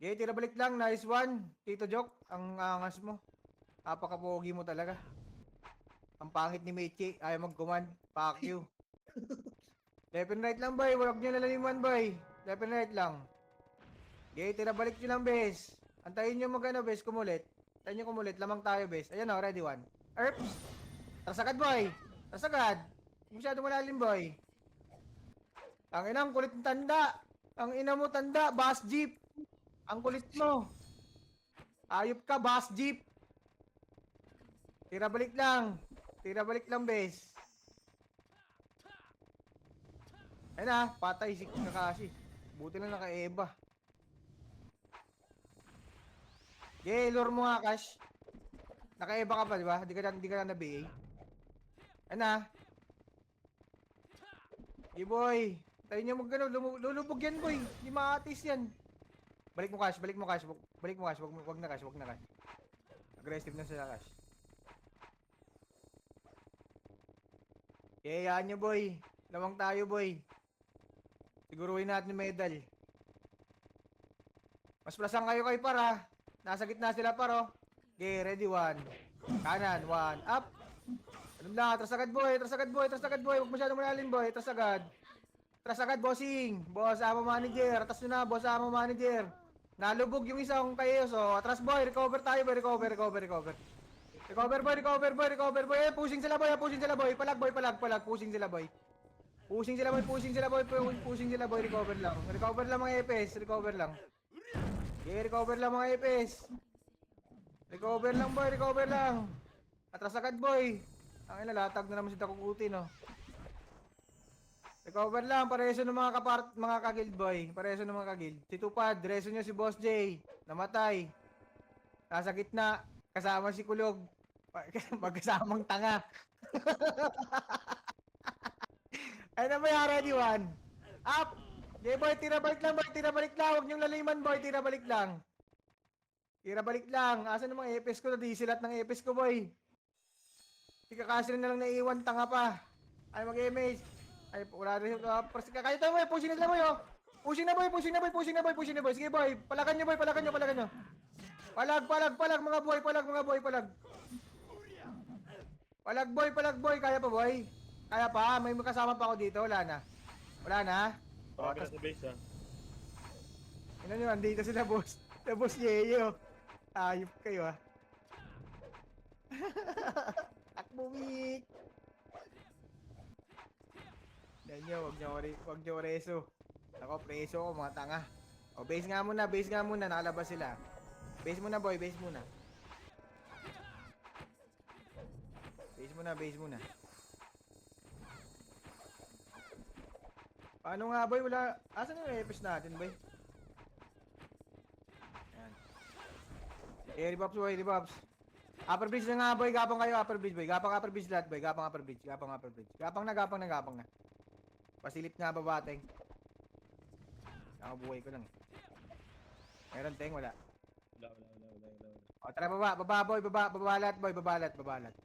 Okay, tira balik lang. Nice one. Tito Joke, ang angas mo. Napaka-pogi mo talaga. Ang pangit ni Mechi. Ayaw mag-command. Fuck you. Left and right lang, boy. Huwag nyo nalaliman, boy. Left and right lang. Okay, tira balik nyo lang, bes. Antayin nyo mag-ano, bes. Kumulit. Antayin nyo kumulit. Lamang tayo, bes. Ayan o, ready one. Erps. Trasagad, boy. Trasagad. Masyado malalim, boy. Ang ina, ang kulit ng tanda. Ang ina mo, tanda. Bass jeep. Ang kulit mo. Ayop ka, bass jeep. Tira balik lang. Tira balik lang, bes. Ayun na, patay si Kakashi. Buti na naka-Eva. Okay, lure mo nga, Cash. Naka-Eva ka pa, di ba? Di ka na na-BA. Ayun na. Okay, boy. Tayo nyo mag-ano, lulubog yan, boy. Hindi maatis yan. Balik mo, Cash. Balik mo, Cash. Balik mo, Cash. Wag na, Cash. Wag na, Cash. Aggressive na sila, Cash. Okay, yan nyo, boy. Lamang tayo, boy. Siguruhin natin yung medal. Mas plasang kayo kay para. Nasa gitna sila paro. Okay, ready, one. Kanan, one. Up. Alam lang, atras agad, boy. Atras agad, boy. Atras agad, boy. Huwag masyadong malalim, boy. Atras agad. Atras agad, bossing. Boss, amo manager. Atras nyo na, boss, amo manager. Nalubog yung isang kayo. So, atras, boy. Recover tayo, boy. Recover, recover, recover. Recover, boy. Recover, boy. Recover, boy. Pushing sila, boy. Pushing sila, boy. Palag, boy. Palag, palag. Pushing sila, boy. Pushing sila, boy. Pushing sila, boy. Pushing sila, boy. Recover lang. Recover lang mga EPS. Recover lang. Okay, recover lang mga EPS. Recover lang, boy. Recover lang. Atras agad, boy. Ang latag na naman si Takukuti, no? Recover lang. Pareso ng mga kagild, boy. Pareso ng mga kagild. Si Tupad. Reso nyo si Boss J. Namatay. Nasa gitna. Kasama si Kulog. Magkasamang tanga. Ay na ba yung ready one? Up! Okay, boy. Tira balik lang, boy. Tira balik lang. Huwag niyong laliman, boy. Tira balik lang. Tira balik lang. Asan ng mga EPS ko? Nadisilat ng EPS ko, boy. Si Kakashi na lang naiiwan. Tanga pa. Ay, mag-MH. Ay, wala rin. Kaya tayo, boy. Pushing na sila, boy, oh. Pushing na, boy. Pushing na, boy. Pushing na, boy. Pushing na, boy. Sige, boy. Palakan nyo, boy. Palakan nyo, palakan nyo. Palag, palag, palag, mga boy. Palag, mga boy. Palag. Palag, boy. Palag, boy. Kaya pa, boy. Kaya pa. May kasama pa ako dito. Wala na. Wala na. O, Baka sa base, ha? ano nyo, andito sila, boss. Sa boss Yeye, oh. Ayop kayo, ah. Takbo, Mick. Yan nyo, wag nyo reso. Ako, preso ko, mga tanga. O, base nga muna, base nga muna. Nakalabas sila. Base muna, boy, base muna. Base muna, base muna. Paano nga, boy? Wala. Asan yung EPS natin, boy? Ayan. Eh, rebuffs, boy, rebuffs. Upper bridge na nga, boy. Gapang kayo, upper bridge, boy. Gapang upper bridge lahat, boy. Gapang upper bridge. Gapang upper bridge. Gapang na, gapang na, gapang na. Pasilip nga, babateng. Nakabuhay ko lang. Meron, teng, wala. Wala. O, tara, baba, baba, boy. Baba lahat, boy. Baba lahat.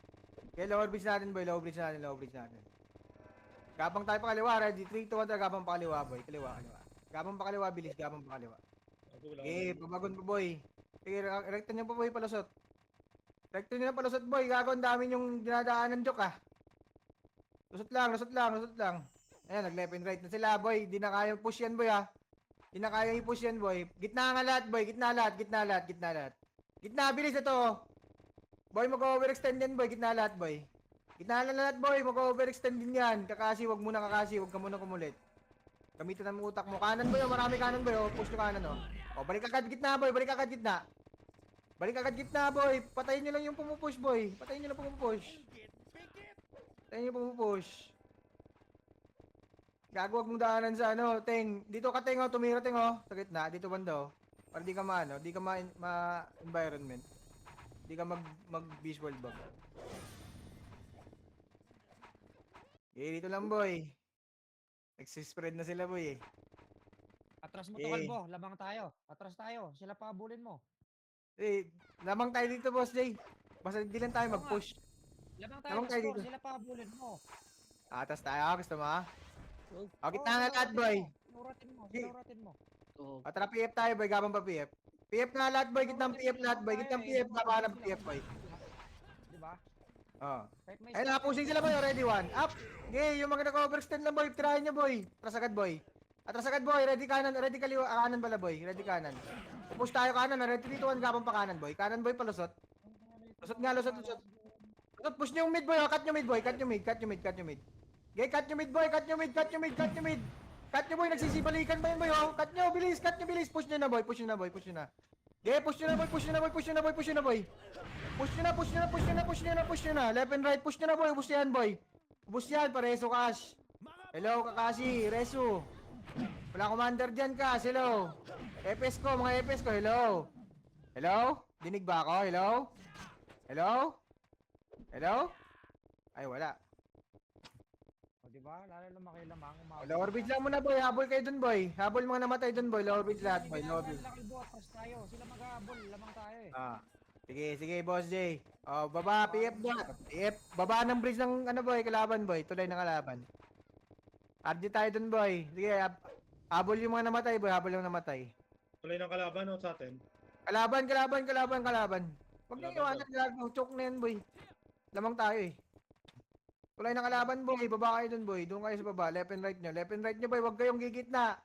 Okay, lower bridge natin, boy. Lower bridge natin. Gapang tayo pa kaliwa, ready? 3, 2, 1, gapang pa kaliwa, boy. Kaliwa. Gapang pa kaliwa, bilis. Gapang pa kaliwa. Okay, babagon pa, boy. Sige, rekta nyo pa, boy, palusot. Rekta nyo na palusot, boy. Gago, ang dami yung dinadaanan, joke, ah. Lusot lang. Ayan, nag-left and right na sila, boy. Di na kaya push yan, boy, ah. Di na kaya i-push yan, boy. Gitna nga lahat, boy. Gitna lahat. Gitna, bilis na to. Boy, mag-overextend yan, boy. Gitna lahat, boy. Gitna na lahat, boy. Mag-overextend din yan. Kakashi, wag muna kakashi. Wag ka muna kumulit. Gamitin ang utak mo. Kanan, boy. Marami kanan, boy. O, push nyo kanan, o. O, balik agad gitna, boy. Balik agad gitna, boy. Patayin nyo lang yung pumupush, boy. Patayin nyo pumupush. Gago, wag mong daanan sa ano, Teng. Dito ka, Teng, oh. Tumira, Teng, oh. Sa gitna. Dito banda, oh. Para di ka di ka ma-environment. Di ka mag-visual bug. Okay, dito lang, boy. Nagsispread na sila, boy, eh. Atras mo to, Kalbo. Labang tayo. Atras tayo. Sila pa abulin mo. Eh, lamang tayo dito, Boss Jay. Basta hindi lang tayo mag-push. Labang tayo Labang tayo mag-score. dito. Sila pa abulin mo. Atas tayo. Gusto mo, ha? O, gitna nga lahat, boy. Sinuratin mo. O, tara, PF tayo, boy. Gabang pa, PF. PF na lahat boy, gitnang PF lahat boy, gitnang PF, baba ng PF boy. Di ba? Oh. Kahit may Ayun na, pushing sila boy, ready one. Up! Okay, yung mga nag-overextend lang boy, tirahin nyo boy. Atras agad boy. Atras agad boy, ready kanan, ready kaliwa, kanan pala boy, ready kanan. Push tayo kanan, ready 3, 2, 1, gabang pa kanan boy. Kanan boy palusot. Lusot nga, lusot, lusot. Lusot, push nyo yung mid boy, cut nyo mid boy, cut nyo mid, cut nyo mid, cut nyo mid. Okay, cut nyo mid boy, cut nyo mid, cut nyo mid, cut nyo mid. Cut nyo boy, nagsisibalikan pa yun boy, oh. Cut nyo, bilis, push nyo na boy, push nyo na boy, push nyo na. Okay, push nyo na boy, push nyo na boy, push nyo na boy, push nyo na boy. Push nyo na, push nyo na, push nyo na, push nyo na, push nyo na. Left and right, push nyo na boy, ubus yan boy. Ubus yan, pareso Cash. Hello, Kakashi, Resu. Wala commander dyan, Cash, hello. EPS ko, mga EPS ko, hello. Hello? Dinig ba ako? Hello? Hello? Hello? Ay, wala. O, di ba? Lalo lumaki lamang. Lower bridge lang muna boy, habol kayo dun boy. Habol mga namatay dun boy, lower bridge lahat boy, lower bridge. Kalbo, atras tayo. Sila mag-aabol, lamang tayo eh. Ah. Sige, sige, Boss J. Oh, baba, PF ba? PF, baba ng bridge ng ano boy, kalaban boy, tulay ng kalaban. RG tayo dun boy. Sige, habol yung mga namatay boy, habol yung namatay. Tuloy ng kalaban o sa atin? Kalaban. Huwag niyong Kalaban iwanan, gago, choke na yan boy. Lamang tayo eh. Tulay ng kalaban boy, baba kayo dun boy, doon kayo sa baba, left and right nyo boy, huwag kayong gigitna.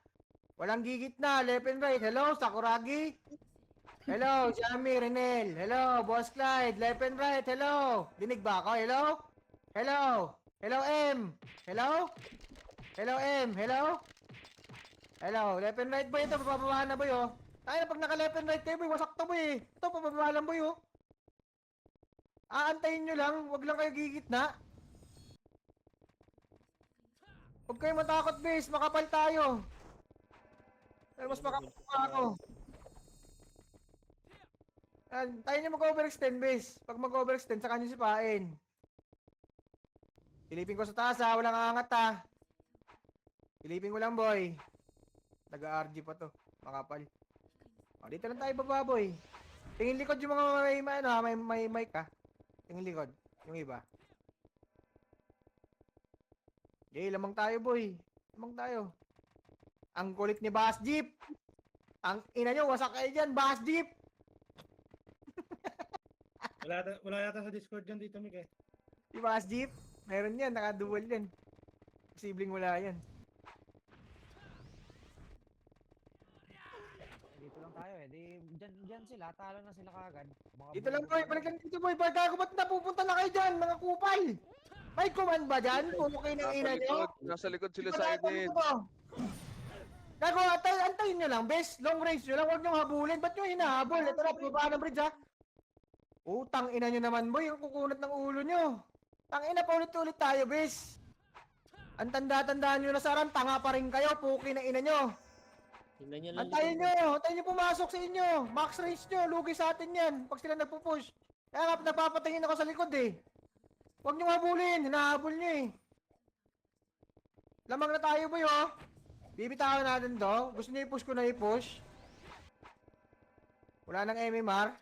Walang gigitna, left and right. Hello, Sakuragi. Hello, Jamie, Renel. Hello, Boss Clyde. Left and right. Hello. Dinig ba ako? Hello? Hello? Hello, M. Hello? Hello, M. Hello? Hello. Left and right boy. Ito, papabahan na boy, oh. Tayo na pag naka-left and right kayo boy, wasak to boy, eh. Ito, papabahan lang boy, oh. Aantayin nyo lang. Huwag lang kayo gigitna. Huwag kayo matakot, base. Makapal tayo. Pero mas makapal pa ako. Tayo nyo mag-overextend, base. Pag mag-overextend, saka nyo sipain. Pilipin ko sa taas, ha. Walang aangat, ha. Pilipin ko lang, boy. Nag-RG pa to. Makapal. O, dito lang tayo baba, boy. Tingin likod yung mga may mic, ha. Tingin likod. Yung iba. Okay, lamang tayo, boy. Lamang tayo. Ang kulit ni Bass Jeep. Ang ina nyo, wasak kayo dyan, Bass Jeep. Wala yata sa Discord dyan dito, Mike. Si Bass Jeep, meron yan, naka-dual yan. Posibleng wala yan. Dito lang tayo eh. Di, dyan sila, talo na sila kagad. Dito lang boy, balik lang dito boy. Bago ba't napupunta na kayo dyan, mga kupal? May command ba dyan? Pumukay ng ina nyo? Nasa likod sila sa edit. Gago, antayin nyo lang, best. Long range nyo lang, huwag nyo habulin. Ba't nyo hinahabol? Ito na, baba ng bridge ha. Utang ina nyo naman boy, ang kukunat ng ulo nyo. Tang ina, paulit-ulit tayo, bes. Ang tanda-tandaan nyo na saran, tanga pa rin kayo, puki na ina nyo. Antayin nyo pumasok sa inyo. Max range nyo, lugi sa atin yan. Pag sila nagpupush. Kaya nga, napapatingin ako sa likod eh. Huwag nyo habulin, hinahabol nyo eh. Lamang na tayo boy oh. Bibitawan natin to. Gusto nyo i-push ko na i-push. Wala nang MMR.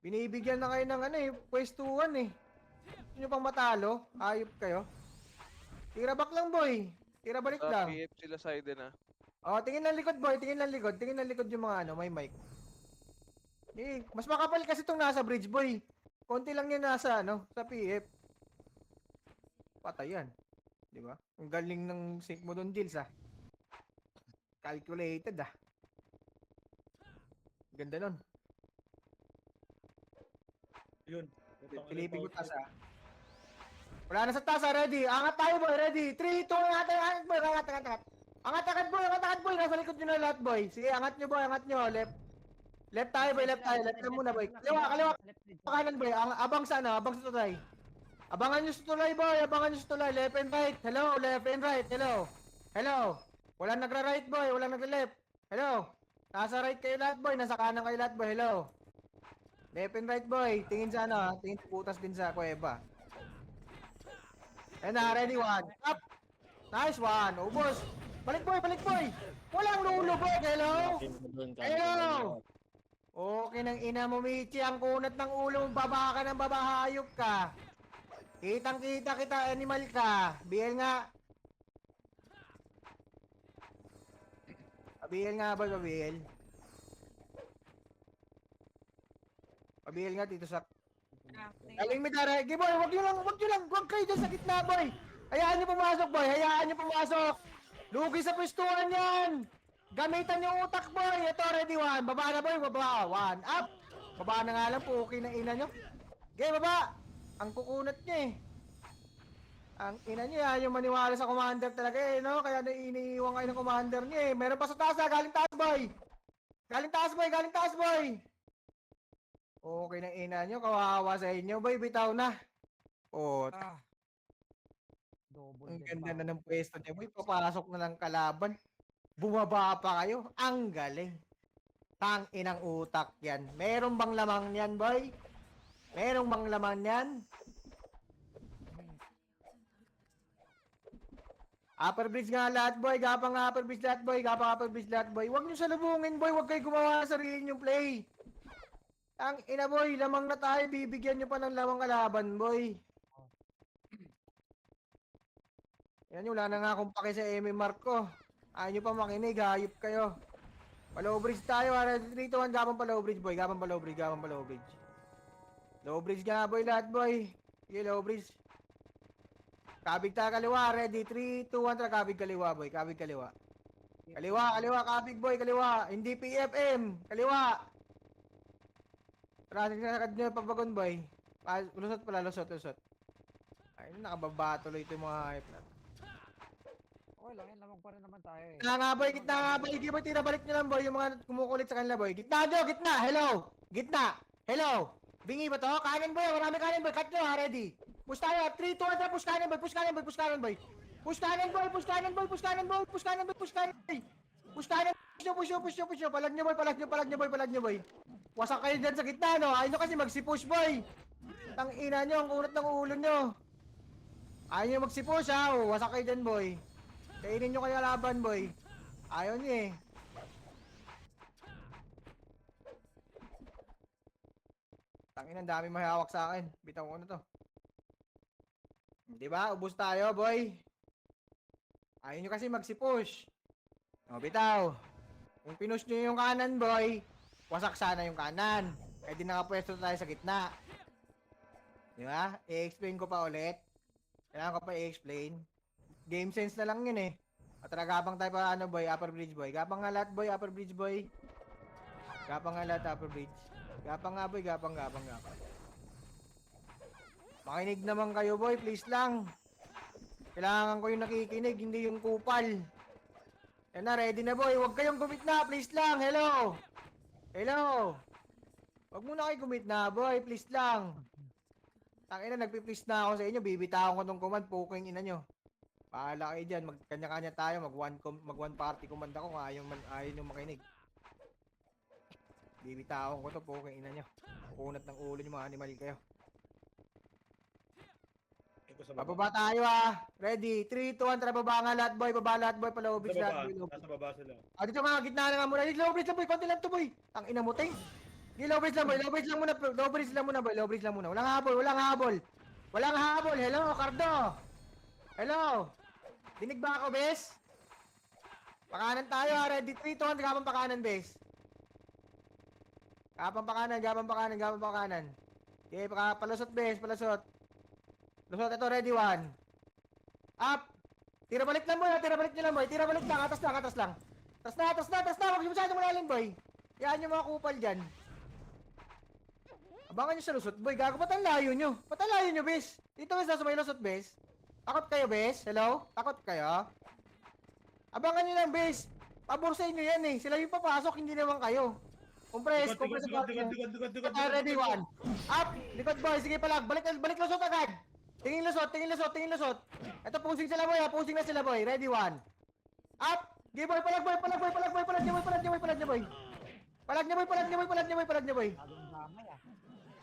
Binibigyan na kayo ng ano eh, pwestuhan eh. Gusto nyo pang matalo? Ayop kayo. Tira back lang boy. Tira balik Sa lang. PF sila sa edit na. Oh, tingin lang likod boy, tingin lang likod. Tingin lang likod yung mga ano, may mic. Eh, mas makapal kasi itong nasa bridge boy. Konti lang yan nasa ano, sa PF. Patay yan. Di ba? Ang galing ng sync mo doon, Dils ah. Calculated ah. Ganda nun. Yun. Pilipin ko taas ah. Wala na sa taas ah, ready. Angat tayo boy, ready. 3, 2, angat boy, angat. Angat boy, nasa likod nyo na lahat boy. Sige, angat nyo boy, angat nyo. Left tayo boy, left lang muna boy. Kaliwa. Kanan boy, abang sa ano, abang sa tulay. Abangan nyo sa tulay boy, left and right. Hello, left and right, hello. Walang nagra-right boy, walang nagra-left. Hello. Nasa right kayo lahat boy, nasa kanan kayo lahat boy, hello. Left and right boy, tingin sa ano, tingin putas din sa kuweba. Ayan na, ready, one. Up! Nice one, ubos. Balik boy. Walang lulubog, hello. Okay nang ina mo, Michi, ang kunat ng ulo mo, baba ka ng babahayop ka. Kitang-kita kita, animal ka. BL nga. BL nga ba, BL? Kabil nga, Tito Sak. Ah, Galing mi dara. Okay, boy, wag kayo dyan sa gitna, boy. Hayaan nyo pumasok, boy. Hayaan nyo pumasok. Lugi sa pwestuhan yan. Gamitan yung utak, boy. Ito, ready, one. Baba na, boy. Baba. One. Up. Baba na nga lang po. Okay na ina nyo. Okay, baba. Ang kukunat niya eh. Ang ina niya, yung maniwala sa commander talaga eh, no? Kaya iniiwan kayo ng commander niya eh. Meron pa sa taas ha. Galing taas, boy. Galing taas, boy. Galing taas, boy. Okay na ina nyo. Kawawa sa inyo, boy. Bitaw na. Oh, Ah. Double ang dead ganda pa na ako. ng pwesto niya, boy. Papasok na ng kalaban. Bumaba pa kayo. Ang galing. Tang inang utak yan. Meron bang lamang yan, boy? Meron bang laman yan? Upper bridge nga lahat, boy. Gapang upper bridge lahat, boy. Gapang upper bridge lahat, boy. Huwag nyo salubungin, boy. Huwag kayo gumawa ng sarili nyong play. Ang ina, boy. Lamang na tayo. Bibigyan nyo pa ng lamang kalaban, boy. Yan wala na nga akong pake sa MMR ko. Ayaw nyo pa makinig, hayop kayo. Palow bridge tayo, 3, 2, 1, gapang palow bridge, boy. Gapang palow bridge, gapang palow bridge. Low bridge nga, boy, lahat, boy. Sige, low bridge. Kabig tayo kaliwa, ready. 3, 2, 1, tara, kabig kaliwa, boy. Kabig kaliwa. Kaliwa, kabig, boy, kaliwa. Hindi PFM, kaliwa. Tara, nakakad nyo pabagon, boy. Lusot pala, lusot. Ay, nakababa tuloy ito yung mga hype natin. Okay lang yan, lamang pa rin naman tayo eh. Gitna nga, boy. Sige, boy, tira balik nyo lang, boy. Yung mga kumukulit sa kanila, boy. Gitna nyo, gitna. Hello. Gitna. Hello. Bingi ba to? Kanan, boy. Marami kanan, boy. Cut nyo, ha. Ready. Push tayo. 3, 2, 1, push kanan, boy. Push kanan, boy. Push kanan, boy. Push kanan, boy. Push kanan, boy. Push kanan, boy. Push kanan, boy. Push kanan, boy. Push kanan. Push nyo. Palag nyo, boy. Palag nyo, boy. Wasak kayo dyan sa gitna, no? Ayaw nyo kasi magsipush, boy. Tang ina nyo. Ang kunat ng ulo nyo. Ayaw nyo magsipush, ha. Oh, wasak kayo dyan, boy. Kainin nyo kayo laban, boy. Ayaw nyo eh. Tangin, ang dami mahawak sa akin. Bitaw ko na to. Di ba? Ubus tayo, boy. Ayaw nyo kasi magsipush. O, bitaw. Kung pinush nyo yung kanan, boy, wasak sana yung kanan. Kaya di nakapwesto tayo sa gitna. Di ba? I-explain ko pa ulit. Kailangan ko pa i-explain. Game sense na lang yun eh. At gapang tayo pa ano, boy, upper bridge, boy. Gapang nga lahat, boy, upper bridge, boy. Gapang nga lahat, upper bridge. Gapang nga, boy, gapang. Makinig naman kayo, boy, please lang. Kailangan ko yung nakikinig, hindi yung kupal. Yan na, ready na, boy. Huwag kayong gumit na, please lang. Hello. Huwag muna kayo gumit na, boy, please lang. Tangina, nagpi-please na ako sa inyo. Bibitawan ko tong command, poking ina nyo. Pahala kayo dyan, magkanya-kanya tayo, mag-one party command ako kung ayaw nyo makinig. Bibitawan ko to, poking ina nyo. Kukunat ng ulo nyo, mga animal kayo. Ito sa baba. Bababa tayo ah. Ready? 3, 2, 1, tara baba nga lahat boy, baba lahat boy, palobis Sa lahat baba. boy. Low. Nasa baba sila. Ah, dito nga, gitna na nga muna. Low bridge lang boy, konti lang to boy. Ang ina mo, ting. Di low bridge lang boy, low bridge lang muna boy, low bridge lang muna. Walang habol. Hello, Cardo. Hello. Dinig ba ako, bes? Pakanan tayo ha, ready? 3, 2, 1, gapang pakanan, bes. Gapang pakanan. Okay, palusot, bes, palusot. Lusot, ito, ready, 1. Up. Tira balik lang, boy, tira balik lang, atas lang. Atas na, huwag yung masyadong malalim, boy. Yan yung mga kupal dyan. Abangan nyo sa lusot, boy, gago, ba't ang layo nyo, bes? Dito, bes, nasa may lusot, bes. Takot kayo, bes? Hello? Takot kayo? Abangan nyo lang, bes. Pabor sa inyo yan eh. Sila yung papasok, hindi naman kayo. Compress sa back nyo. Okay, ready, 1. Up! Likod, boy. Sige palag. Balik lusot agad. Tingin lusot. Ito, pusing sila, boy. Pusing na sila, boy. Ready, 1. Up! Sige, boy. Palag niya, boy. Palag niya, boy. Bagong damay ah.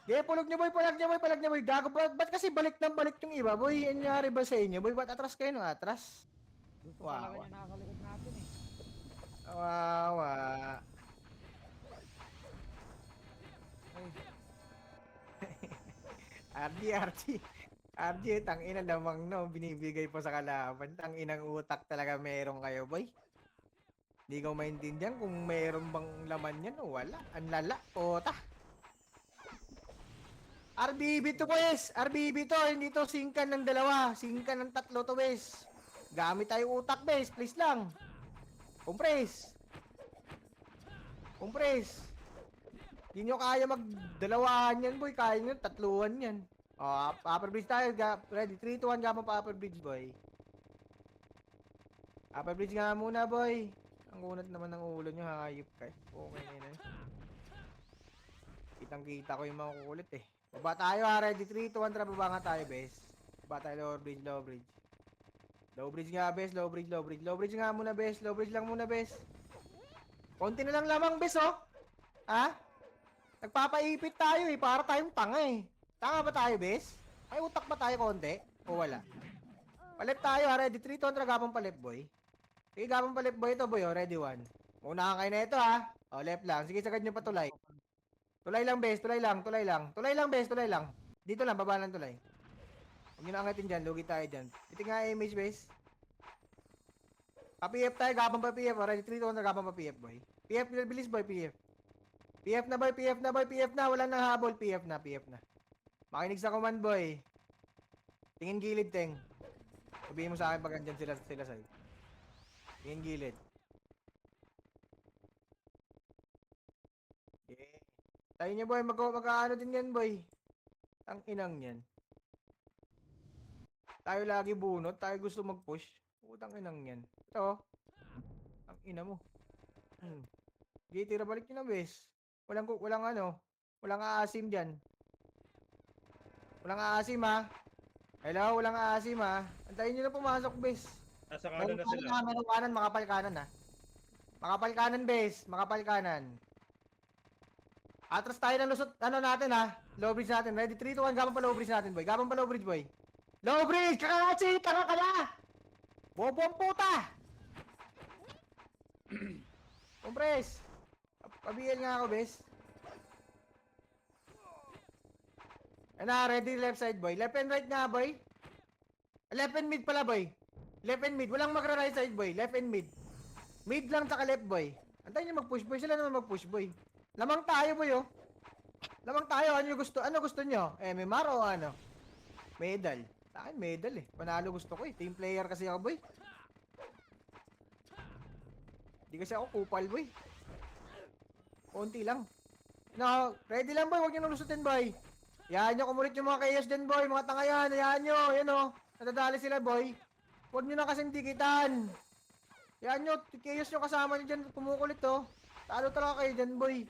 Sige, palag niya, boy. Gago, ba't kasi balik yung iba, boy? Ano nangyari ba sa inyo, boy? Ba't atras kayo nung atras? Gusto Wow. talaga niya nakakalikod natin eh. Kawawa. RG, tangina lamang no, binibigay po sa kalaban. Tanginang utak talaga meron kayo, boy. Hindi ko maintindihan kung meron bang laman yan o wala. Ang lala, ota. RBB to, boys. RBB to. Hindi to singkan ng dalawa. Singkan ng tatlo to, boys. Gamit tayo utak, boys. Please lang. Compress. Compress. Hindi nyo kaya magdalawahan yan, boy. Kaya nyo, tatluhan yan. Upper bridge tayo. Ready? 3, 2, 1. Gapang pa upper bridge, boy. Upper bridge nga muna, boy. Ang unat naman ng ulo nyo, hayop ka. Okay na yun. Kitang-kita ko yung mga kukulit eh. Baba tayo ha. Ready? 3, 2, 1. Tara, baba nga tayo, bes. Baba tayo, lower bridge, lower bridge. Low bridge nga, bes. Low bridge, low bridge. Low bridge nga muna, bes. Low bridge lang muna, bes. Konti na lang lamang, bes, oh. Ha? Nagpapaipit tayo eh. Para tayong tanga eh. Tanga ba tayo, bes? May utak ba tayo konti? O wala? Palip tayo ha. Ready? 3, 2, 1. Tara, gapang palip, boy. Sige, gapang palip, boy. Ito, boy, oh. Ready, 1. Muna kayo na ito, ha. O, left lang. Sige, sagad nyo pa tulay. Tulay lang, bes. Tulay lang, tulay lang. Tulay lang, bes. Tulay lang. Dito lang, baba lang tulay. Huwag nyo na angatin dyan. Lugi tayo dyan. Ito nga image, bes. Pa-PF tayo. Gapang pa PF. Ready? 3, 2, 1. Gapang pa PF, boy. PF, bilis, boy. PF. PF na, boy. PF na, boy. PF na. Wala nang habol. PF na, PF na. Makinig sa command, boy. Tingin gilid, Teng. Sabihin mo sa akin pag andyan sila sa'yo. Tingin gilid. Okay. Tayo niya, boy. Magkaano din yan, boy. Ang inang yan. Tayo lagi bunot. Tayo gusto mag-push. Utang inang yan. Ito. Ang ina mo. Okay, tira balik nyo na, bes. Walang ano. Walang aasim dyan. Walang aasim, ha. Hello, walang aasim, ha. Antayin nyo na pumasok, bes. Nasa kanan na sila. Meron kanan, makapal kanan, ha. Makapal kanan, bes. Makapal kanan. Atras tayo ng lusot, ano natin, ha. Low bridge natin. Ready? 3, 2, 1. Gapang pa low bridge natin, boy. Gapang pa low bridge, boy. Low bridge! Kakatsi! Tanga ka na! Bobo ang puta! Compress! Pabiel nga ako, bes. Ano, ready? Left side, boy. Left and right nga, boy. Left and mid pala, boy. Left and mid. Walang magra-right side, boy. Left and mid. Mid lang tsaka left, boy. Antayin nyo mag-push, boy. Sila naman mag-push, boy. Lamang tayo, boy, oh. Lamang tayo. Ano gusto nyo? MMR o ano? Medal. Sa akin, medal eh. Panalo gusto ko eh. Team player kasi ako, boy. Hindi kasi ako kupal, boy. Konti lang. No, ready lang, boy. Huwag nyo nalusutin, boy. Yan nyo, kumulit yung mga KS din, boy. Mga tanga yan. Yan nyo. Yan o. Nadadali sila, boy. Huwag nyo na kasing dikitan. Yan nyo. KS nyo kasama nyo dyan. Kumukulit, oh. Talo talaga kayo dyan, boy.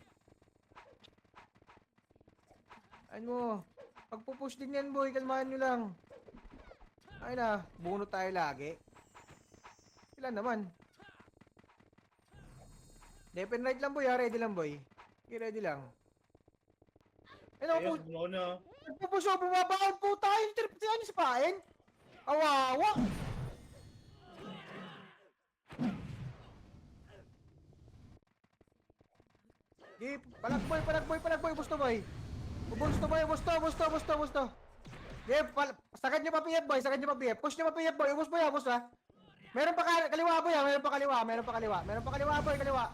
Ano, pagpupush din yan, boy. Kalmahan nyo lang. Ay na, bunot tayo lagi. Sila naman. Left and right lang, boy, ha? Ready lang, boy. Okay, ready lang. Ano po? Ayos, muna. Nagpupush ako, bumabaon po tayo. Trip siya niyo sa pain. Awawa. Di, palag boy. Busto, boy. Busto. Di, sagad nyo pa PF, boy. Sagad nyo pa PF. Push nyo pa PF, boy. Ubus, boy, ubus, ha. Meron pa kaliwa, boy, ha. Meron pa kaliwa, boy, kaliwa.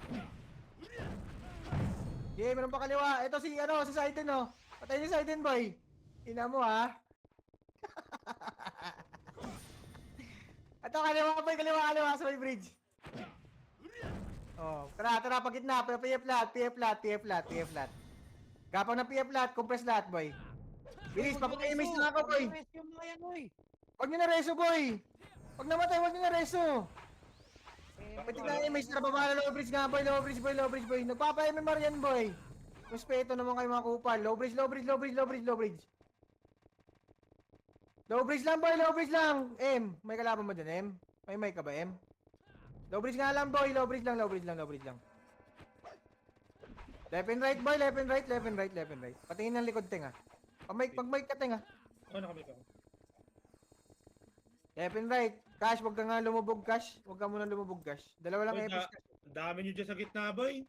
Yeah, meron pa kaliwa. Ito si Saiden, oh. Patay ni Saiden, boy. Ina mo, ha. Ito, kaliwa, boy. Kaliwa sa may bridge. Oh, tara, pag gitna. PF flat. Gapang na PF flat, compress lahat, boy. Bilis, papag-image na ako, boy. Yung mga yan, oy. Huwag nyo na reso, boy. Pag namatay, huwag nyo na reso. Pati na image na baba na low bridge nga, boy. Low bridge. Nagpapa-MMR yan, boy. Respeto naman kayo mga kupal. Low bridge. Low bridge lang, boy. M, may kalaban mo dyan, M? May ka ba, M? Low bridge nga lang, boy. Low bridge lang. Left and right, boy. Left and right. Patingin ng likod, Teng, ha. Pag mic ka, Teng, ha. Oh, nakamit ako. Left and right. Cash, wag ka nga lumubog, Cash. Wag ka muna lumubog, Cash. Dalawa lang Boy, epis, Cash. dami nyo dyan sa gitna, boy.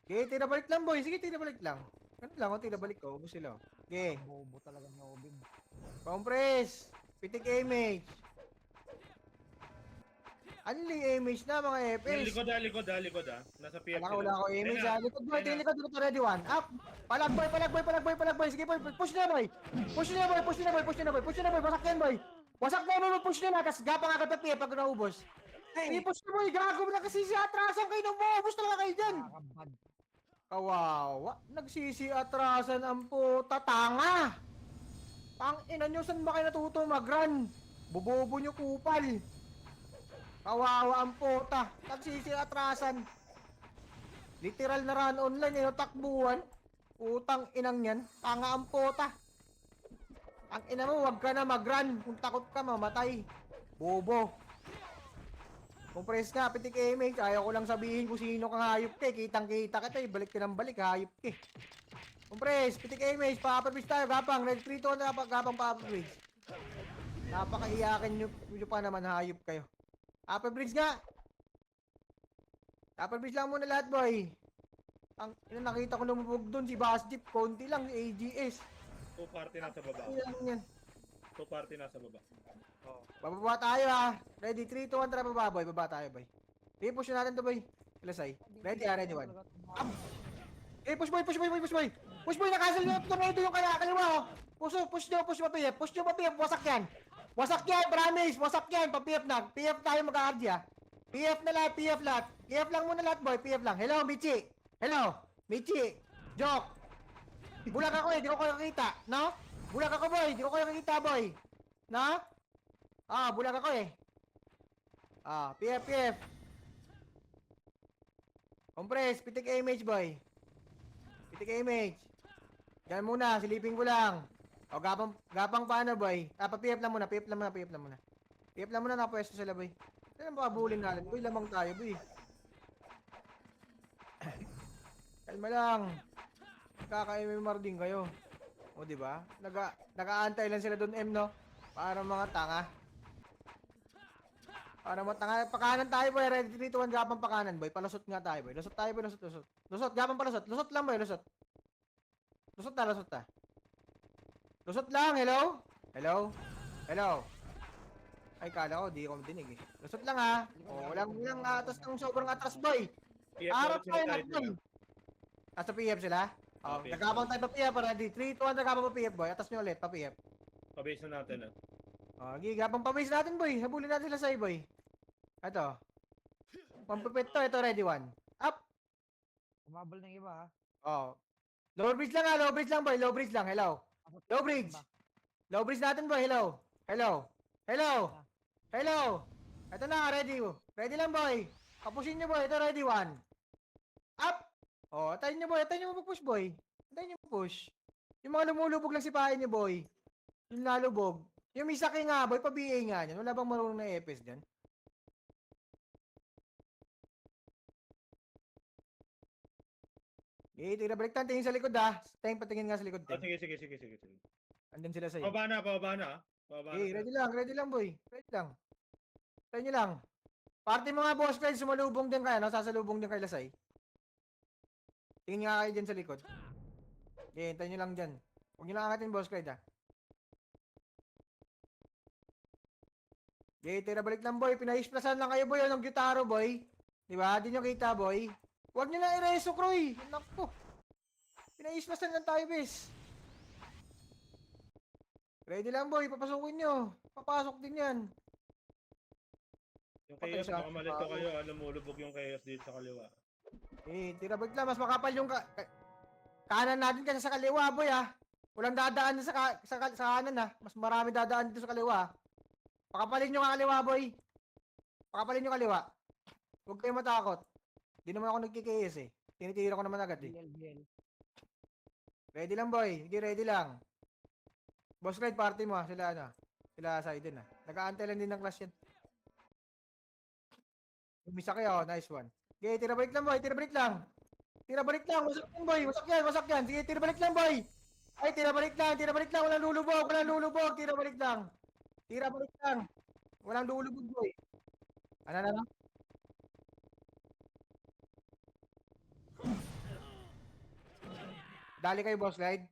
Okay, tira balik lang, boy. Sige, tira balik lang. Ganun lang, tira balik ko. Ubus sila. Okay. Bobo talaga ni Obib. Compress. Pitik image. Unli image na mga Yung FS. likod ah. Nasa PF Wala ko image Ayun ha. na. Likod boy, Ayun na. likod dito ready one. Up. Palagboy. Sige boy, push na boy. Push na boy. Wasak yan boy. Wasak na mo push na tapos gapang agad pa PF pag naubos. I-push na boy, gago mo na kasi si atrasan kayo nung maubos talaga kayo dyan. Nakakabad. Kawawa. Nagsisi atrasan ang puta tanga. Pang ina nyo, saan ba kayo natuto mag-run? Bubobo nyo kupal. Kawawa ang puta. Nagsisi atrasan. Literal na run online yung takbuhan. Utang inang yan. Tanga ang puta. Ang ina mo, wag ka na mag-run. Kung takot ka, mamatay. Bobo. Compress nga, pitik image. Ayaw ko lang sabihin kung sino kang hayop ka. Kitang-kita ka tayo. Balik ka ng balik, hayop ka. Compress, pitik image. Pa-upper-bridge tayo, gapang. Red 3-2 na gapang pa-upper-bridge. Napaka-iyakin nyo pa naman, hayop kayo. Upper-bridge nga. Upper-bridge lang muna lahat, boy. Ang nakita ko lumubog doon, si Basjip. Konti lang, si AGS. 2 party nasa baba. Ilang yan. 2 party nasa baba. Bababa tayo ha. Ready, 3, 2, 1, tara baba boy. Baba tayo boy. Okay, push na natin to boy. Lasay. Ready ha, ready 1. Okay, push boy. Push boy, nakasal nyo. Tornado yung kaliwa oh. Push nyo papiyap. Wasak yan, promise. Wasak yan, papiyap na. PF tayo mag-aardya. PF na lahat. PF lang muna lahat boy, PF lang. Hello, Michi. Joke. Bulag ako di ko kayo kakita. No? Bulag ako boy, di ko kayo kakita boy. No? Bulag ako PF. Compress, pitik image boy. Pitik image. Yan muna, silipin ko lang. Gapang paano boy? Pa-PF lang muna. PF lang muna, nakapwesto sila boy. Kailan ba kabulin natin? Boy, lamang tayo boy. Kalma lang. Kaka-MMR din kayo. O diba? Nag-aantay lang sila doon M no? Para mga tanga. Pakanan tayo boy. Ready 3, 2, 1, gapang pakanan boy. Palusot nga tayo boy. Lusot tayo boy. Lusot, gapang palusot. Lusot lang boy. Lusot ta. Lusot lang. Hello? Ay, kala ko. Di ko dinig eh. Lusot lang ha. Walang atas ng sobrang atras boy. PF Harap ulit tayo sila natin. Nasa PF sila? PF. Nagkabang tayo pa PF. Ready 3, 2, 1, nagkabang pa PF boy. Atas nyo ulit pa PF. Pabase na natin Gapang pa-base natin boy. Habulin natin sila sa'yo boy. Ito. Pampapit to. Ito ready 1. Up. Umabol ng iba ha. Lower bridge lang ha. Low bridge lang boy. Low bridge lang. Hello. Low bridge. Low bridge natin boy. Hello. Ito na. Ready. Ready lang boy. Kapusin nyo boy. Ito ready 1. Up. Atayin nyo boy. Atayin nyo mag-push boy. Atayin nyo mag-push. Yung mga lumulubog lang sipahin nyo boy. Yung lalubog. Yung Misaki nga boy. Pa-BA nga yan. Wala bang marunong na EPS dyan? Tira balik tayo. Tingin sa likod ha. Patingin nga sa likod. Sige. Andyan sila sa'yo. Pababa na. Ready lang boy. Ready lang. Tayo nyo lang. Party mga boss guys, sumalubong din kayo, no? Sasalubong din kay Lasay. Tingin nga kayo dyan sa likod. Tayo nyo lang dyan. Huwag nyo lang angatin boss guys ha. Tira balik lang boy. Pinaisplasan lang kayo boy. Anong gitaro boy? Diba? Di nyo kita boy. Huwag nyo lang i-reso Kroy. Naku. Pinaisplasan lang tayo bes. Ready lang boy. Papasukin nyo. Papasok din yan. Yung chaos, baka malito kayo. Lumulubog yung chaos dito sa kaliwa. Tira balik lang. Mas makapal yung kanan natin kasi sa kaliwa boy ha. Walang dadaan sa kanan ha. Mas marami dadaan dito sa kaliwa. Pakapalin nyo nga kaliwa boy. Pakapalin nyo kaliwa. Huwag kayo matakot. Di naman ako nagkikis eh. Tinitira ko naman agad eh. Ready lang boy. Sige, ready lang. Boss Clyde, party mo ha. Sila side din ha. Nag-aantay lang din ng class yan. Umisa kayo. Nice one. Okay, tira balik lang boy. Tira balik lang. Wasak yan boy. Wasak yan. Sige, tira balik lang boy. Ay, tira balik lang. Walang lulubog. Tira balik lang. Walang lulubog boy. Ano? Dali kayo boss guide.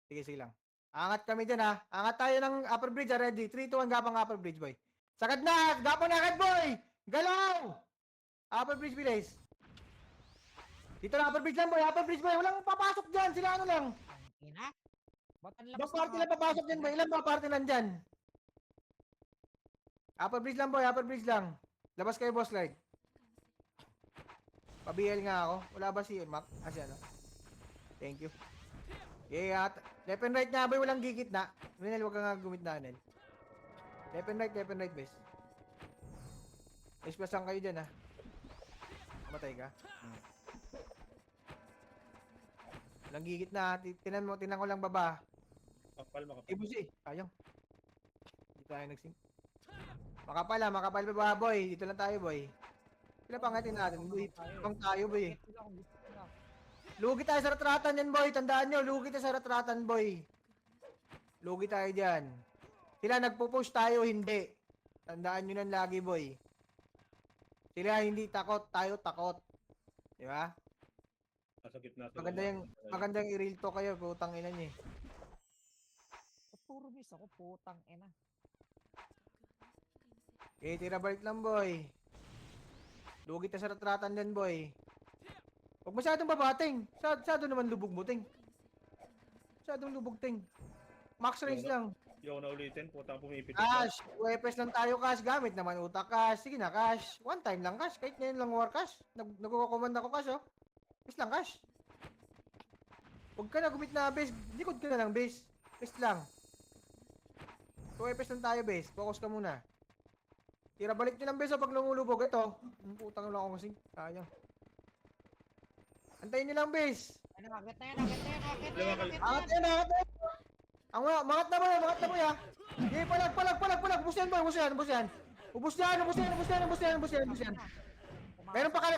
Sige lang. Angat kami dyan ha. Angat tayo ng upper bridge ha. Ready. 3, 2, 1 gapang upper bridge boy. Sagad na! Gapang na agad, boy! Galaw! Upper bridge, bilis. Dito na, upper bridge lang, boy. Upper bridge, boy. Walang papasok dyan. Sila ano lang. Ina. Ba't ang Ibang lakas party ng lang papasok dyan, boy. Ilan ba party nandyan? Upper bridge lang, boy. Upper bridge lang. Labas kayo, boss light. Pa-BL nga ako. Wala ba si Mac? Ah, si ano? Thank you. Yeah, left and right nga, boy. Walang gigit na. Rinel, huwag ka nga gumit na, Nel. Left and right, bes. Plus lang kayo dyan, ha. Matay ka. Walang gigit na. Tinan ko lang baba. Makapal. Ibus eh. Sayang. Hindi tayo nagsing. Makapal baba, boy. Dito lang tayo, boy. Sila pangatin natin, boy. Pang tayo, boy. Lugi tayo sa ratratan yan, boy. Tandaan nyo, lugi tayo sa ratratan, boy. Lugi tayo dyan. Sila nagpo-push tayo, hindi. Tandaan nyo nan lagi, boy. Sila hindi takot, tayo takot. Di ba? Nasa gitna sila. Maganda yung i-real to kayo, putang ina niyo eh. Puro miss ako, putang ina. Eh, tira balik lang, boy. Lugi tayo sa ratratan din, boy. Huwag masyadong babating. Masyado naman lubog mo, ting. Masyadong lubog, ting. Max range lang. Yung na ulitin, putang pumipit. Cash. UFS lang tayo, cash. Gamit naman utak, cash. Sige na, cash. One time lang, cash. Kahit ngayon lang war, cash. Nagkukomand ako, cash, oh. Base lang, cash. Huwag ka na gumit na, base. Likod ka na lang, base. Base lang. UFS lang tayo, base. Focus ka muna. Tira balik nyo lang, base, oh, pag lumulubog. Ito. Putang lang ako kasi. Sayang. Antayin nyo lang, base. Ano, agad na yan, agad na yan, agad na yan, agad na yan. Angat yan, angat yan. Ang mangat na mo ya. Sige, palag. Ubus yan. Ubus yan. Meron pa galing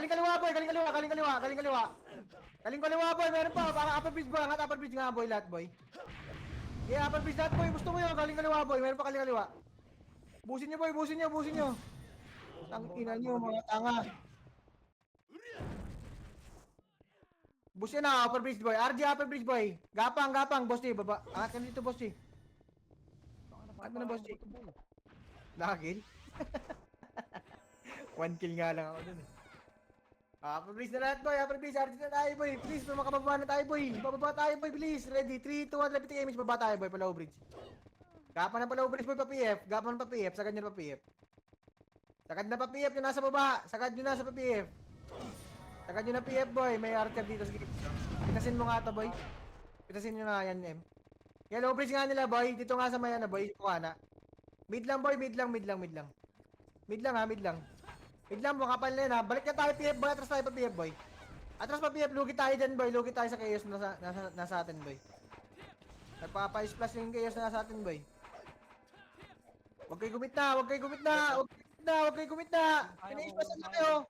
kaliwa, boy. Galing kaliwa, boy. Meron pa, para upper bridge, boy. Angat upper bridge nga, boy, lahat, boy. Yeah, upper bridge lahat, boy. Gusto mo yun, galing kaliwa, boy. Meron pa kaliwa. Busin nyo, boy. Busin nyo. Tangina nyo, mga tanga. Bus yan na, upper bridge boy. RG upper bridge boy. Gapang, boss G. Baba. Angat ka dito, boss G. Angat mo na, boss G. Nakakil? 1 kill nga lang ako dun eh. Upper bridge na lahat, boy. Upper bridge, RG na tayo, boy. Please, makababa na tayo, boy. Bababa tayo, boy. Please. Ready. 3, 2, 1, repeat image. Baba tayo, boy. Palaw bridge. Gapang na palaw bridge, boy. Pa-PF. Gapang na pa-PF. Sagad nyo na pa-PF. Sagad na pa-PF. Yung nasa baba. Sagad nyo na sa pa-PF. Sagad nyo na PF, boy. May archer dito. Sige. Pitasin mo nga to, boy. Pitasin nyo nga yan, M. Yan, low bridge nga nila, boy. Dito nga sa maya na, boy. Kuha na. Mid lang, boy. Mid lang. Mid lang, makapal na yun, ha. Balik na tayo, PF, boy. Atras tayo pa, PF, boy. Atras pa, PF. Lugi tayo dyan, boy. Lugi tayo sa chaos na nasa atin, boy. Nagpapa-splash yung chaos na nasa atin, boy. Huwag kayo gumit na. Pina-splash na kayo.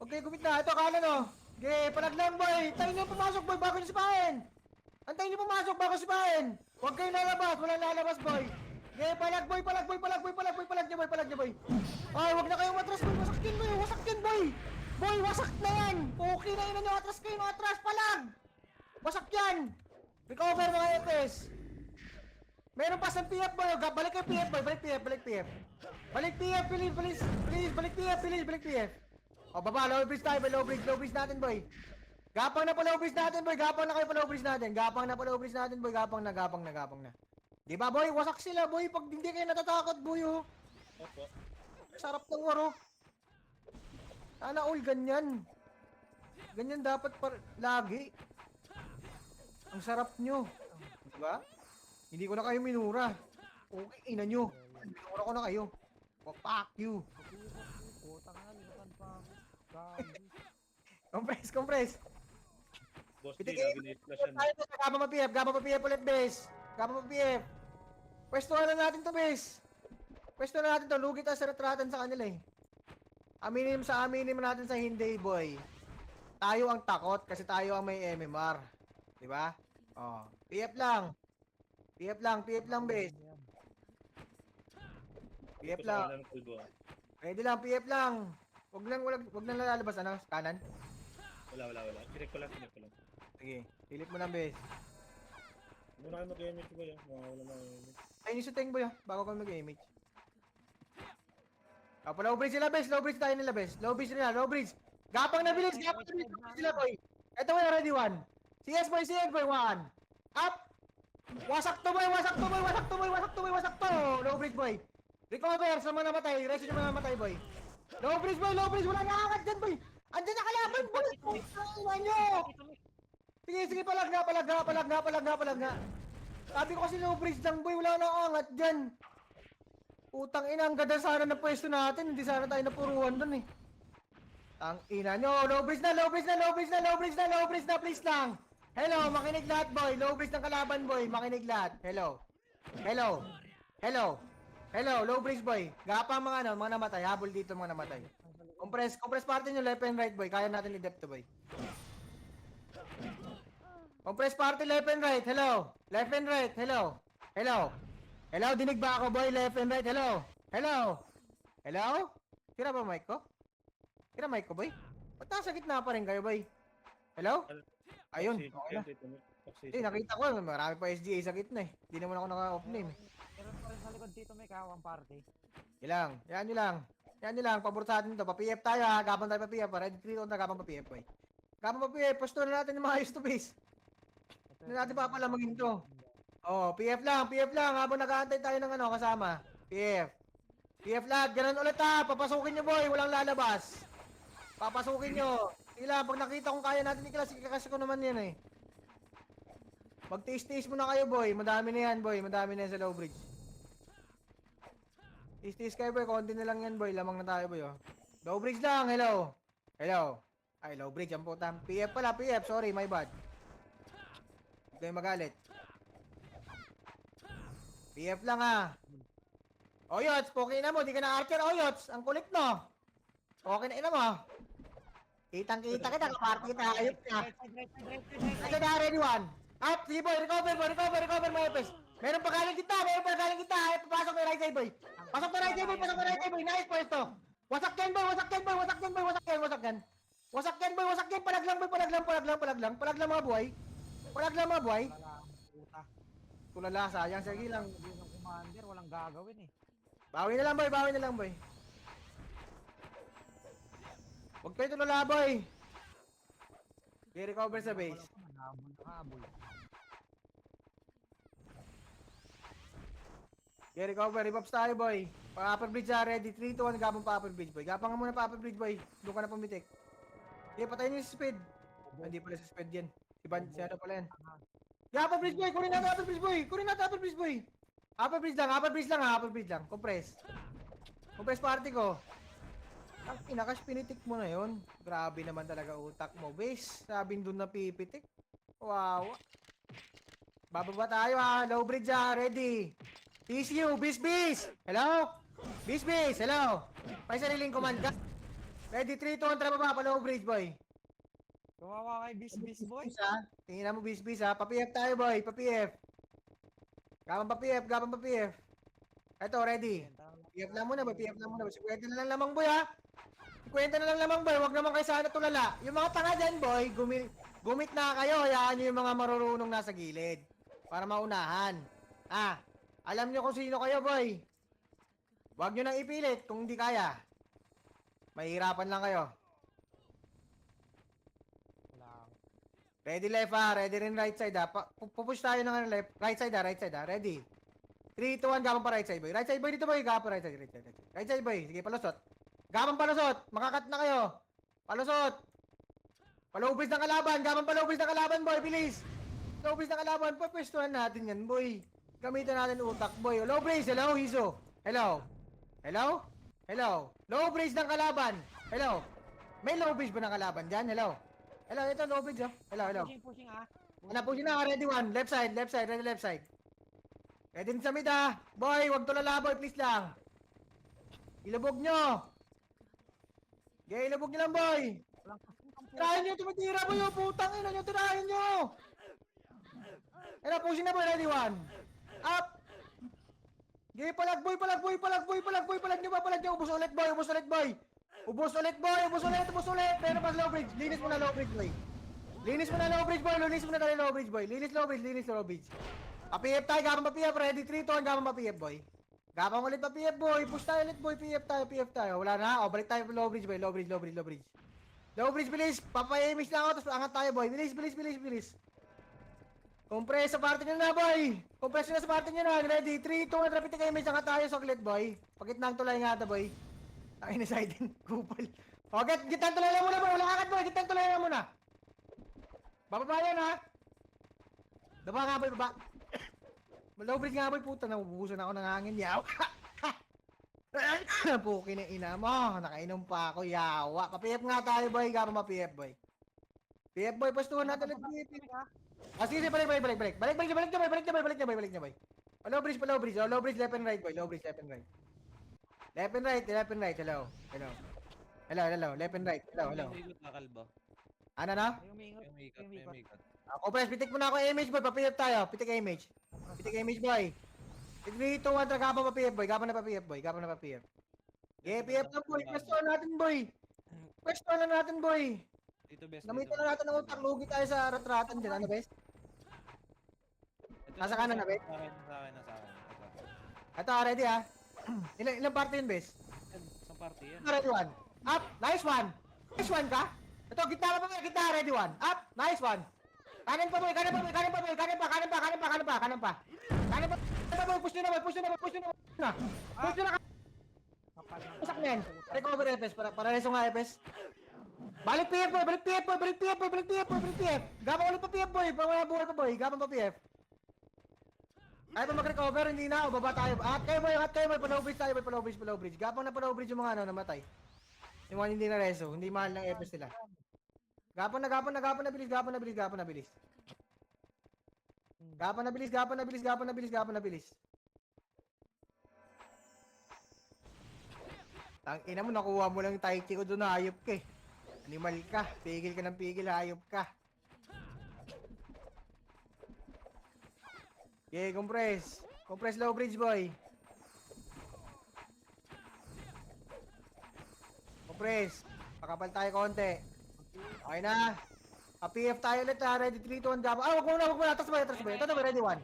Huwag kayo gumit na. Ito, kanan, oh. Okay, palag lang, boy. Tayo nyo pumasok, boy, bago nyo sipahin. Antayin nyo pumasok, bago sipahin. Huwag kayo lalabas, walang lalabas, boy. Okay, palag nyo, boy. Ay, huwag na kayong matras, boy. Wasak yan, boy. Boy, wasak na yan. Okay na yun, atras kayo, atras, palag. Wasak yan. Recover mga EPS. Meron pa sa PF, boy. Balik kayo, PF, boy. Balik PF. Balik PF. O, baba, low bridge tayo, boy. Low bridge natin, boy. Gapang na pa low bridge natin, boy. Gapang na, gapang na. Di ba, boy? Wasak sila, boy. Pag hindi kayo natatakot, boy, oh. Opo. Sarap ng waro. Sana all ganyan. Ganyan dapat lagi. Ang sarap nyo. Di ba? Hindi ko na kayo minura. Okay, ina nyo. Minura ko na kayo. Fuck you. Putang ina, limutan pa ako. Compress. Boss D, lagi na i-flash yan. Gapang pa PF ulit, bes. Pwestuhan na natin to, bes. Lugi tayo sa retratan sa kanila eh. Aminin mo natin sa hindi, boy. Tayo ang takot kasi tayo ang may MMR. Diba? Oh. PF lang, bes. PF lang. Pwede lang, PF lang. Wag lang lalabas, ano? Kanan? Wala. Check ko lang. Sige, silip mo lang, bes. Muna kayo mag-image ko yan. Mga wala na image. Ayun yung shooting boy, bago ko mag-image. Kapo, low bridge sila, bes. Low bridge tayo nila, bes. Low bridge nila, low bridge. Gapang na bilis sila, boy. Ito boy, already one. CS boy, one. Up! Wasak to boy, wasak to boy, wasak to boy, wasak to boy, wasak to! Low bridge boy. Recover sa mga namatay, rest yung mga namatay boy. Low bridge boy, wala na akad dyan boy. Andyan na kalaban boy. Iwan nyo! Sige, palag nga. Sabi ko kasi low bridge lang boy, wala na angat dyan. Utang ina, ang ganda sana na pwesto natin, hindi sana tayo napuruan dun eh. Ang ina nyo, low bridge na, please lang. Hello, makinig lahat boy, low bridge ng kalaban boy, makinig lahat. Hello, low bridge boy. Gapa mga namatay, habol dito mga namatay. Compress party nyo left and right boy, kaya natin i-depth to boy. Compress party left and right, hello. Left and right, hello. Hello, dinig ba ako boy, left and right, hello. Tira ba mic ko? Tira mic ko boy? Ba't nasa gitna pa rin kayo boy? Hello? Ayun, okay na. Eh, nakita ko, marami pa SGA sa gitna eh. Hindi naman ako naka-off name eh. Meron pa rin sa likod dito may kawang party. Yan nyo lang, pabor sa atin to. Pa-PF tayo ha, gabang tayo pa-PF. Ready 3 on na gabang pa-PF boy. Gabang pa-PF, pasto na natin yung mga ayos to base. Hindi natin papalamagin to. Oh, PF lang, habang nag-aantay tayo ng kasama. PF lahat, ganun ulit ha, papasukin nyo boy, walang lalabas. Papasukin nyo. Pag nakita kong kaya natin iklas ko naman yan eh. Magtiis-tiis muna kayo boy, madami na yan sa low bridge. Tiis-tiis kayo boy, konti na lang yan boy, lamang na tayo boy oh. Low bridge lang, hello. Ay, low bridge, ang putang. PF pala, sorry, my bad. Huwag kayong magalit. PF lang ha. Oyots, poking na mo, di ka na archer, Oyots. Ang kulit mo. Okay na ina mo. Kitang-kita kita, kaparty kita, ayop ka. Ito na, ready one. Up, sige boy, recover mo, Epes. Meron pa galing kita. Ay, papasok na right side boy. Pasok na right side boy, nice pwesto. Wasak yan boy. Palag lang mga buhay. Puta. Tulala, sayang, sige lang. Sabi ng commander, walang gagawin eh. Bawi na lang boy. Huwag kayo tulala boy. I-recover sa base. Habol. I-recover, repops tayo boy. Pa-upper bridge ready, 3, 2, 1, gapang pa-upper bridge boy. Gapang nga muna pa-upper bridge boy. Doon ka na pumitik. Sige, patayin niyo si speed. Hindi pala si speed yan. Si ano pala yan. Upper bridge boy, kunin natin upper bridge boy. Upper bridge lang. Compress party ko. Ang inakas pinitik mo na yon. Grabe naman talaga utak mo, base. Sabing doon na pipitik. Wow. Bababa tayo ha. Low bridge ready. TCU, bis. Hello? Bis, hello. May sariling command ka. Ready 3, 2, 1, tara baba pa low bridge boy. Kawawa kay bis boy. Tingnan mo bis ha. Pa-PF tayo boy, pa-PF. Gapang pa-PF. Ito, ready. PF lang muna boy. Sikwenta na lang lamang boy ha. Huwag naman kayo sana tulala. Yung mga tanga dyan boy, gumit na kayo. Hayaan nyo yung mga marurunong nasa gilid. Para maunahan. Alam nyo kung sino kayo boy. Huwag nyo nang ipilit kung hindi kaya. Mahirapan lang kayo. Ready left ready rin right side Pupush tayo ng left, right side ready. 3, 2, 1, gapang pa right side boy. Right side boy dito boy, gapang right side. Right side boy, sige palusot. Gapang palusot, makakat na kayo. Palusot. Palubis ng kalaban, gapang palubis ng kalaban boy, bilis. Palubis ng kalaban, papwestuhan natin yan boy. Gamitan natin utak boy. Low brace, hello Hizo. Hello. Low brace ng kalaban. Hello. May low brace ba ng kalaban dyan? Hello, ito low bridge Hello. Pushing Pushing na, ready one. Left side, ready left side. Ready sa mid boy, wag tulala boy, please lang. Ilubog nyo. Ilubog nyo lang boy. Tirahin nyo, tumitira boy, putang ina nyo, tirahin nyo. Pushing na boy, ready one. Up. Palag nyo, ubos ulit boy. Ubos ulit. Pero pas low bridge. Linis mo na low bridge boy. Linis mo na low bridge. Pa-PF tayo, gapang pa-PF. Ready, 3, 2, 1, gapang pa-PF, boy. Gapang ulit pa-PF, boy. Push tayo ulit, boy. PF tayo. Wala na. O, balik tayo low bridge, boy. Low bridge. Low bridge, bilis. Papa-image na ako, tapos angat tayo, boy. Bilis. Compress sa party nyo na, boy. Compress nyo na sa party nyo na. Ready, 3, 2, 1, repeat kayo. Image angat tayo, saglit, boy. Pagitnang tulay nga ata, boy. Tayo na side din. Kupal. O, gitnang tulay lang muna, boy. Wala kakad, boy. Gitnang tulay lang muna. Bababa yan, ha. Baba nga, boy. Baba. Low bridge nga, boy. Puta, nabubusan ako ng hangin. Yaw. Puki na ina mo. Nakainom pa ako. Yawa. Pa-PF nga tayo, boy. Gapa ma-PF, boy. PF, boy. Pastuhan natin ulit. Ah, sige, balik niya, boy. Balik niya, boy. Low bridge, left and right, boy. Left and right. Left and right. Hello. Left and right. Hello. Ikot na kalbo. Ano na? May ikot. Compress, pitik mo na ako image, boy. Pa-PF tayo. Pitik image, boy. 3, 2, 1, gapa pa-PF, boy. Gapa na pa-PF. Yeah, PF na, boy. Pwesto na natin, boy. Dito best. Gamitin na natin ng utak. Lugi tayo sa rat-ratan dyan. Ano, best? Nasa kanan na, best? Sa akin. Ito, ready, ha? Ilang party yun, best? Isang party yan. Ready, 1. Up. Nice one ka? Ito, gitna na pa, boy. Gitna, ready, 1. Up. Nice one. Kanan pa, boy. Kanan pa. Push nyo na. Push nyo na. Pusak na yan. Recover FS. Para reso nga FS. Balik PF, boy. Gapang ulit pa PF, boy. Pawala buhay pa, boy. Gapang pa PF. Ayaw pa mag-recover, hindi na. O, baba tayo. At kayo, boy. Pa-low bridge tayo, boy. Pa-low bridge. Gapang na pa-low bridge yung mga namatay. Yung mga hindi na reso. Hindi mahal ng FS nila. Gapang na bilis. Gapang na bilis. Tangina mo, nakuha mo lang yung Tai Chi ko doon, hayop ka eh. Animal ka, pigil ka ng pigil, hayop ka. Okay, compress. Compress low bridge, boy. Compress. Pakapal tayo konti. Okay na. PF tayo ulit ha. Ready, 3, 2, 1, gaba. Ah, wag mo na. Atras ba? Ito na ba? Ready, 1.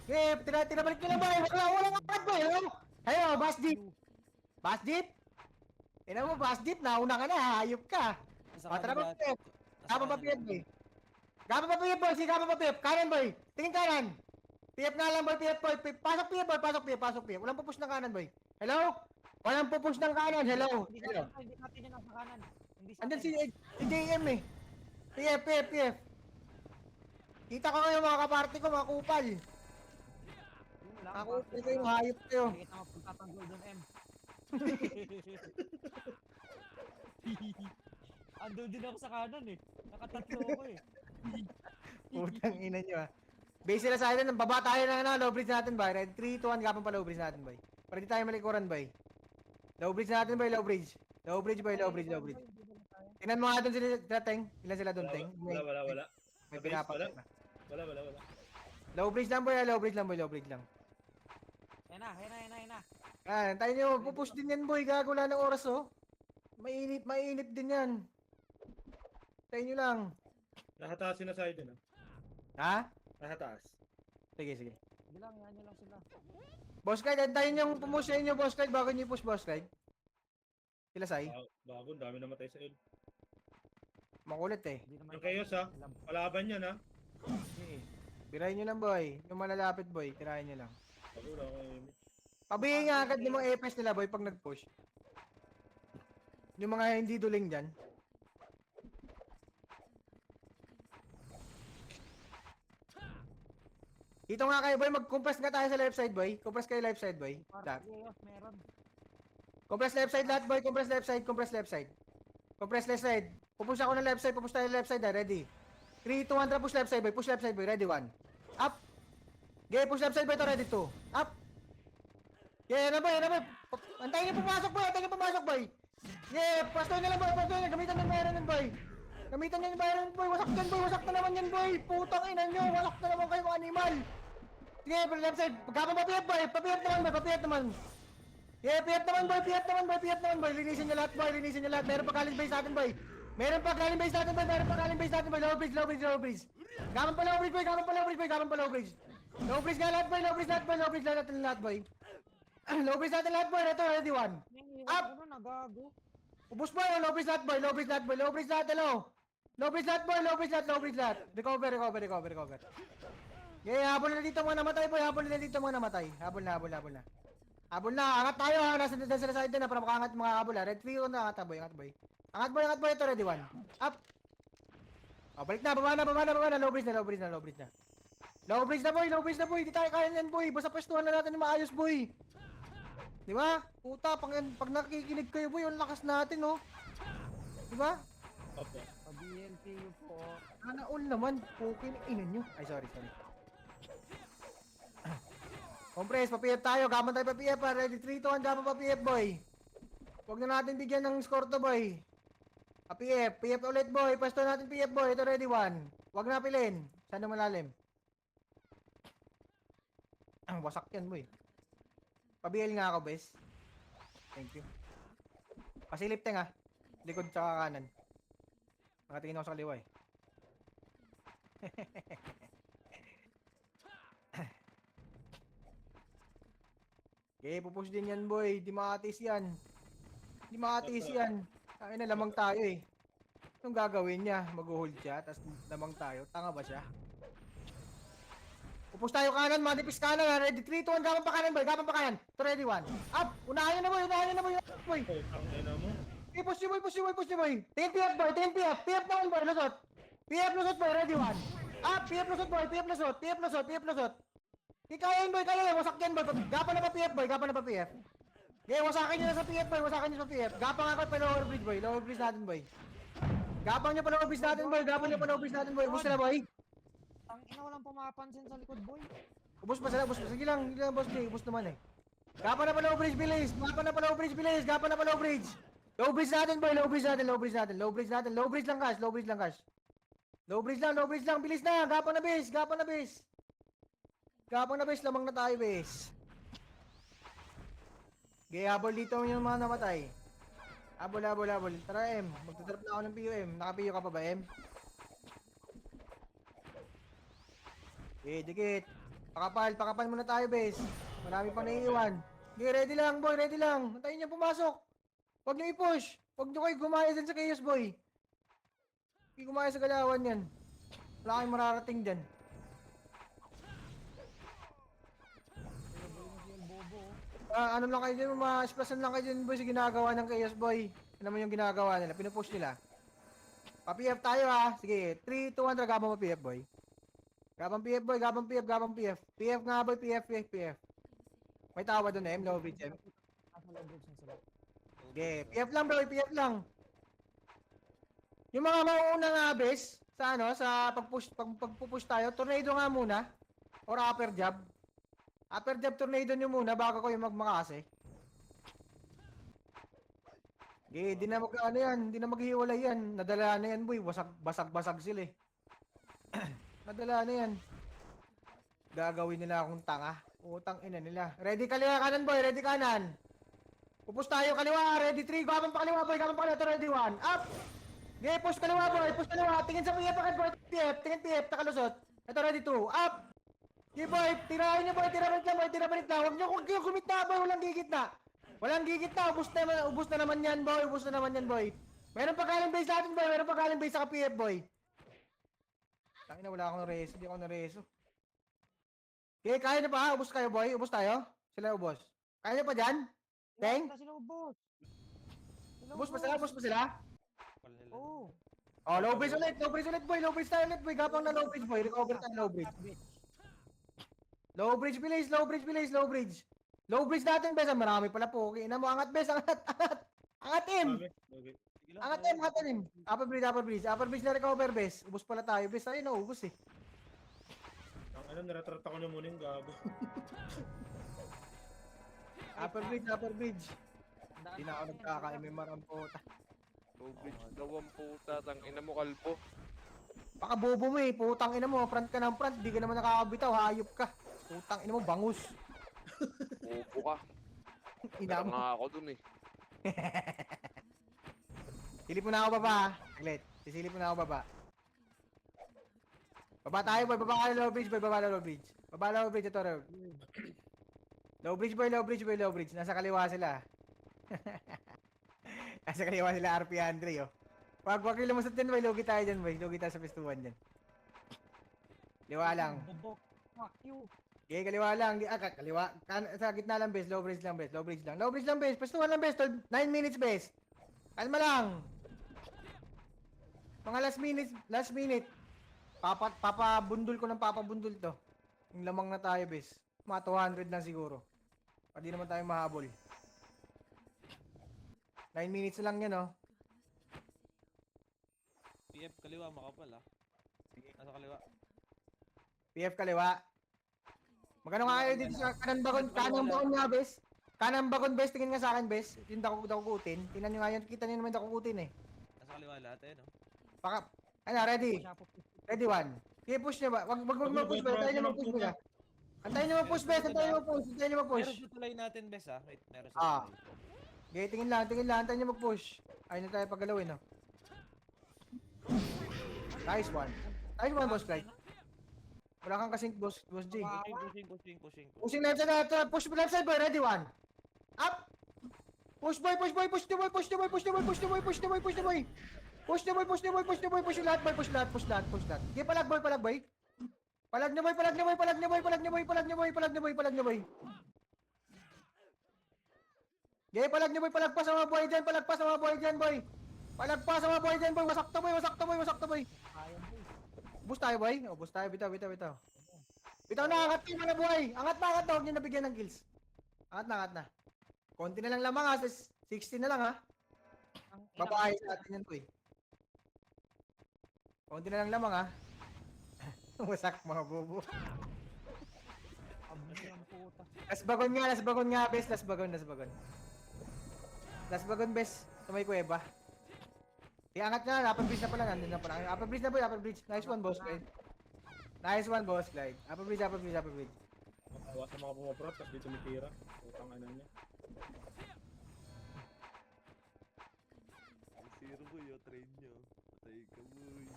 Okay, tinabalik nyo lang, boy. Walang akad, boy. Hello, Bass Deep. Ina mo, Bass Deep. Nauna ka na, hayop ka. Tara ba, PF? Gaba pa PF, boy. Gaba pa PF. Kanan, boy. Tingin kanan. PF nga lang, boy. Pasok PF. Walang pupush ng kanan, boy. Hello? Walang pupush ng kanan. Hello? Hindi natin yan nasa kanan. Andyan si JM eh. PF. Kita ko ngayon mga kaparty ko, mga kupal. Ako, ito yung hayop kayo. Kita mo pagtatanggol doon, M. Ando din ako sa kanan eh. Nakatatlo ako eh. Putang ina nyo ah. Base sila sa atin, baba tayo ng low bridge natin ba? Ready? 3, 2, 1, gapang pa low bridge natin ba? Para di tayo malikuran ba? Low bridge natin ba? Low bridge. Tingnan mo nga doon sila, Teng. Ilan sila doon, Teng? Wala. May pinapak na. Wala. Low bridge lang. Yan na. Ah, tayo nyo, pupush din yan, boy. Gago, wala ng oras, oh. Mainit din yan. Tayo nyo lang. Nakataas na side na. Ha? Nakataas. Sige. Yan lang sila. Boss Clyde, antayin yung pumush sa inyo, Boss Clyde, bago nyo i-push, Boss Clyde. Sila say. Bago, dami namatay sa il. Makulit eh. Yung chaos ha. Palaban yan ha. Birahin nyo lang, boy. Yung malalapit, boy. Tirahin nyo lang. Bago lang ako Pabihin nga agad yung mga EPS nila, boy, pag nag-push. Yung mga hindi duling dyan. Dito nga kayo, boy. Mag-compress nga tayo sa left side, boy. Compress kayo left side, boy. Dark. Meron. Compress left side lahat, boy. Compress left side. Pupush ako ng left side. Pupush tayo left side, ready. 3, 2, 1, push left side, boy. Push left side, boy. Ready, 1. Up. Okay, push left side, boy. Ito, ready, 2. Up. Yeah, yan na, boy. Antayin niyo pumasok, boy. Yeah, pastoy na lang, boy. Gamitan niyo yung meron nun, boy. Wasak na naman yan, boy. Putang ina nyo. Wasak na naman kayo kung animal. Sige, left side. Pagkapa pa-PF, boy. Pa-PF naman. Yeah, PF naman, boy. Linisin nyo lahat, boy. Meron pa galing base natin, boy. Low bridge. Gamang pa low bridge, boy. Low bridge nga lahat boy, low bridge lahat boy, low bridge lahat boy. Low bridge natin lahat boy, ito ready one. Up! Ano nagago? Ubus boy, low bridge lahat boy, low bridge lahat boy, low bridge lahat, hello. Low bridge lahat boy, low bridge lahat, low bridge lahat. Recover. Yeah, habol na dito mga namatay boy, habol na dito mga namatay. Habol na. Habol na, angat tayo ha, nasa side na para makaangat mga habol ha. Red 3 na angat boy. Angat boy, ito ready one. Up! Oh, balik na, baba na, low bridge na. Low bridge na boy, di tayo kaya yan boy, basta pwestuhan na natin yung maayos boy. Di ba? Puta, pag nakikinig kayo boy, ang lakas natin oh. Di ba? Opo. Pa-BLTU po. Sana all naman, pukin ina nyo. Ay, sorry. Compress, pa-PF tayo, gaman tayo pa-PF ha. Ready 3, 2, 1, gaman pa-PF boy. Huwag na natin bigyan ng score to boy. Pa-PF, PF ulit boy, pwesto natin PF boy, ito ready 1. Huwag na pilin, sana malalim. Ang wasak yan boy. Pa-BL nga ako bes. Thank you. Pasilip teng ha. Likod sa kanan. Nakatingin ako sa kaliwa eh. Okay, pupush din yan boy. Di maatis yan. Ay na lamang tayo eh. Anong gagawin niya? Mag-hold siya, tapos lamang tayo. Tanga ba siya? Pupush tayo kanan, manipis kanan ha. Ready 3, 2, 1, gapan pa kanan boy. Ito ready 1. Up! Unahan na boy. Boy. Putang ina mo. Okay, push niyo boy. 10 PF boy, 10 PF. PF naman boy, lusot. PF lusot boy, ready 1. Up, PF lusot boy, PF lusot. Kaya boy, wasak yan boy. Gapan na pa PF. Okay, wasakin nyo na sa PF boy, Gapang ako pa lower bridge boy, natin boy. Gapang nyo pa lower bridge natin boy. Ubus na boy. Ang ina walang pumapansin sa likod, boy. Ubus pa sila. Sige lang boss J, ubus naman eh. Gapang na pa lower bridge, bilis. Gapan na pa lower bridge. Low bridge natin boy, Low bridge lang cash. Low bridge lang, bilis na. Gapang na base, lamang na tayo base. Okay, habol dito yung mga namatay. Habol. Tara M, magtatrap na ako ng PUM. Naka-PU ka pa ba M? Okay, dikit. Pakapal muna tayo base. Marami pa naiiwan. Okay, ready lang boy, Antayin niyo pumasok. Huwag niyo i-push. Huwag niyo kayo gumaya dyan sa chaos boy. Hindi gumaya sa galawan yan. Wala kayong mararating dyan. Ano lang kayo dyan, ma-splasan lang kayo dyan boy sa ginagawa ng chaos boy. Ano naman yung ginagawa nila, pinupush nila. Pa-PF tayo ha. Sige, 3, 2, 1, gabang pa PF boy. Gabang PF. PF nga boy, PF. May tawa doon M, low bridge M. Nasa low bridge na sila. Okay, PF lang bro, PF lang. Yung mga mauuna nga bes, sa pagpupush tayo, tornado nga muna. Or upper jab. Upper jab tornado nyo muna bago kayo magmakase. Okay, di na maghiwalay yan. Nadala na yan boy, basag sila eh. Nadala na yan. Gagawin nila akong tanga. Utang ina nila. Ready kaliwa kanan boy, ready kanan. Pupush tayo kaliwa, ready 3, gapan pa kaliwa boy, ito ready 1. Up! Okay, push kaliwa boy, tingin sa PF agad boy, PF, takalusot. Ito ready 2, up! Okay boy, tirahin nyo boy, tira balik na. Huwag nyo gumit na boy, walang gigit na. Ubus na naman yan boy. Meron pa galing base natin boy, meron pa galing base sa PF boy. Tangina, wala akong reso, hindi ako na-reso. Okay, kaya nyo pa ha? Ubus kayo boy, ubus tayo. Sila ubos. Kaya nyo pa dyan? Teng? Wala sila ubos. Ubus pa sila? Pal nila. Oo. Oh, low bridge ulit tayo ulit boy. Gapang na low bridge boy, recover tayo low bridge. Low bridge bilis. Low bridge natin bes, marami pala po. Okay, ina mo, angat bes, angat. Angat M. Okay. Sige lang, Angat M. Upper bridge na recover bes. Ubus pala tayo bes, ayun na ubus eh. Ang niratrata ko na muna yung gago. Upper bridge. Hindi na ako nagkaka-MMR ang puta. Low bridge daw ang puta, tang ina mo kalbo. Baka bobo mo eh, putang ina mo, front ka ng front, di ka naman nakakabitaw, hayop ka. Putang ina mo, bangus. Bobo ka. Ina Pero mo. nga ako dun eh. Silip mo na ako baba ha. Saglit, sisilip mo na ako baba. Baba tayo boy, baba ka na low bridge boy, baba na low bridge. Baba low bridge ito, Rev. Low bridge boy, low bridge boy, low bridge. Nasa kaliwa sila. Nasa kaliwa sila, RP Andre, oh. Wag yung lumusot din, boy. Lugi tayo dyan, boy. Lugi tayo sa pistuan dyan. Kaliwa lang. Bobok. Fuck you. Okay, kaliwa lang. Kaliwa. Sa gitna lang, base. Low bridge lang, base. Low bridge lang. Low bridge lang, base. Pistuan lang, base. 9 minutes, base. Kalma lang. Mga last minute. Papabundol ko ng papabundol to. Yung lamang na tayo, bes. Mga 200 lang siguro. Pwede naman tayo mahabol. 9 minutes lang yan, oh. PF kaliwa, makapal ah. Nasa kaliwa. PF kaliwa. Magkano nga kayo dito sa kanang bagon nga, bes? Kanang bagon, bes. Tingin nga sa akin, bes. Yung dakukutin. Tingnan nyo nga yan. Kita nyo naman dakukutin, eh. Nasa kaliwa lahat eh, no? Ano, ready? Ready, one. Okay, push nyo ba? Wag mag-push ba? Antayin nyo mag-push ba? Antayin nyo mag-push, bes. Antayin nyo mag-push. Antayin nyo mag-push. Meron sa tulay natin, bes ah. Wait, meron sa Ah. tulay. Okay, tingin lang. Antayin nyo mag-push. Ayun na tayo paggalawin, no? Nice one. Nice one, boss, Clyde. Wala kang kasing boss G. Pushing. Pushing left side, push left side, boy. Ready, one. Up. Push, boy, push, boy, push the boy, push the boy, push the boy, push the boy, push the boy, push the boy. Push the boy, push the boy, push the boy, push lahat, boy, push lahat. Okay, palag, boy. Palag na, boy. Palag na, boy. Okay, palag na, boy. Palagpas ang mga boy dyan, boy. Palagpas ang mga boy dyan, boy. Wasak to, boy. Boost tayo, boy. Oh, boost tayo. Bitaw. Bitaw na, angat kayo mga boy. Angat na. Huwag nyo nabigyan ng kills. Angat na. Konti na lang lamang, ha. 60 na lang, ha. Babae sa atin yan, boy. Konti na lang lamang, ha. Wasak, mga bobo. Last bagon nga, bes. Last bagon. Last bagon, bes. Tumay kuweba. Iangat na, upper bridge na pala, nandun na pala. Upper bridge na, boy, upper bridge. Nice one, boss, Clyde. Upper bridge. Matawa sa mga pumaprot, tapos dito tumitira. Utang ano niya. Zero boy, train nyo. Patay ka boy.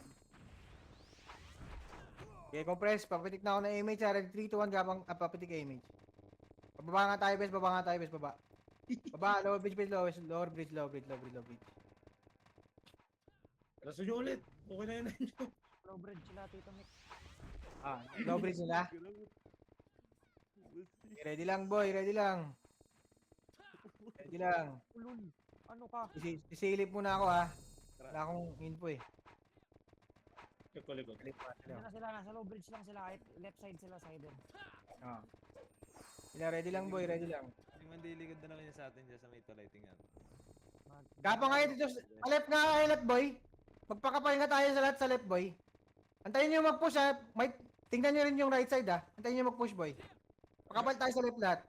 Okay, compress. Papitik na ako ng image, ha. Ready, 3, 2, 1, gabang, papitik ka image. Baba nga tayo, bes. Baba. Lower bridge. Raso nyo ulit. Okay na yun. Low bridge sila, Tito Mick. Low bridge nila. Ready lang, boy. Ready lang. Ulul. Ano ka? Isilip muna ako, ha. Wala akong info, eh. Check ko likod. Ano na sila, nasa low bridge lang sila. Left side sila, side din. Ready lang, boy. Ready lang. Yung mandiligod na lang yun sa atin dyan sa may tulay, tingnan. Gapang kayo dito sa left boy. Magpakapal nga tayo sa lahat sa left, boy. Antayin nyo mag-push, ha. Tingnan nyo rin yung right side, ha. Antayin nyo mag-push, boy. Pakapal tayo sa left lahat.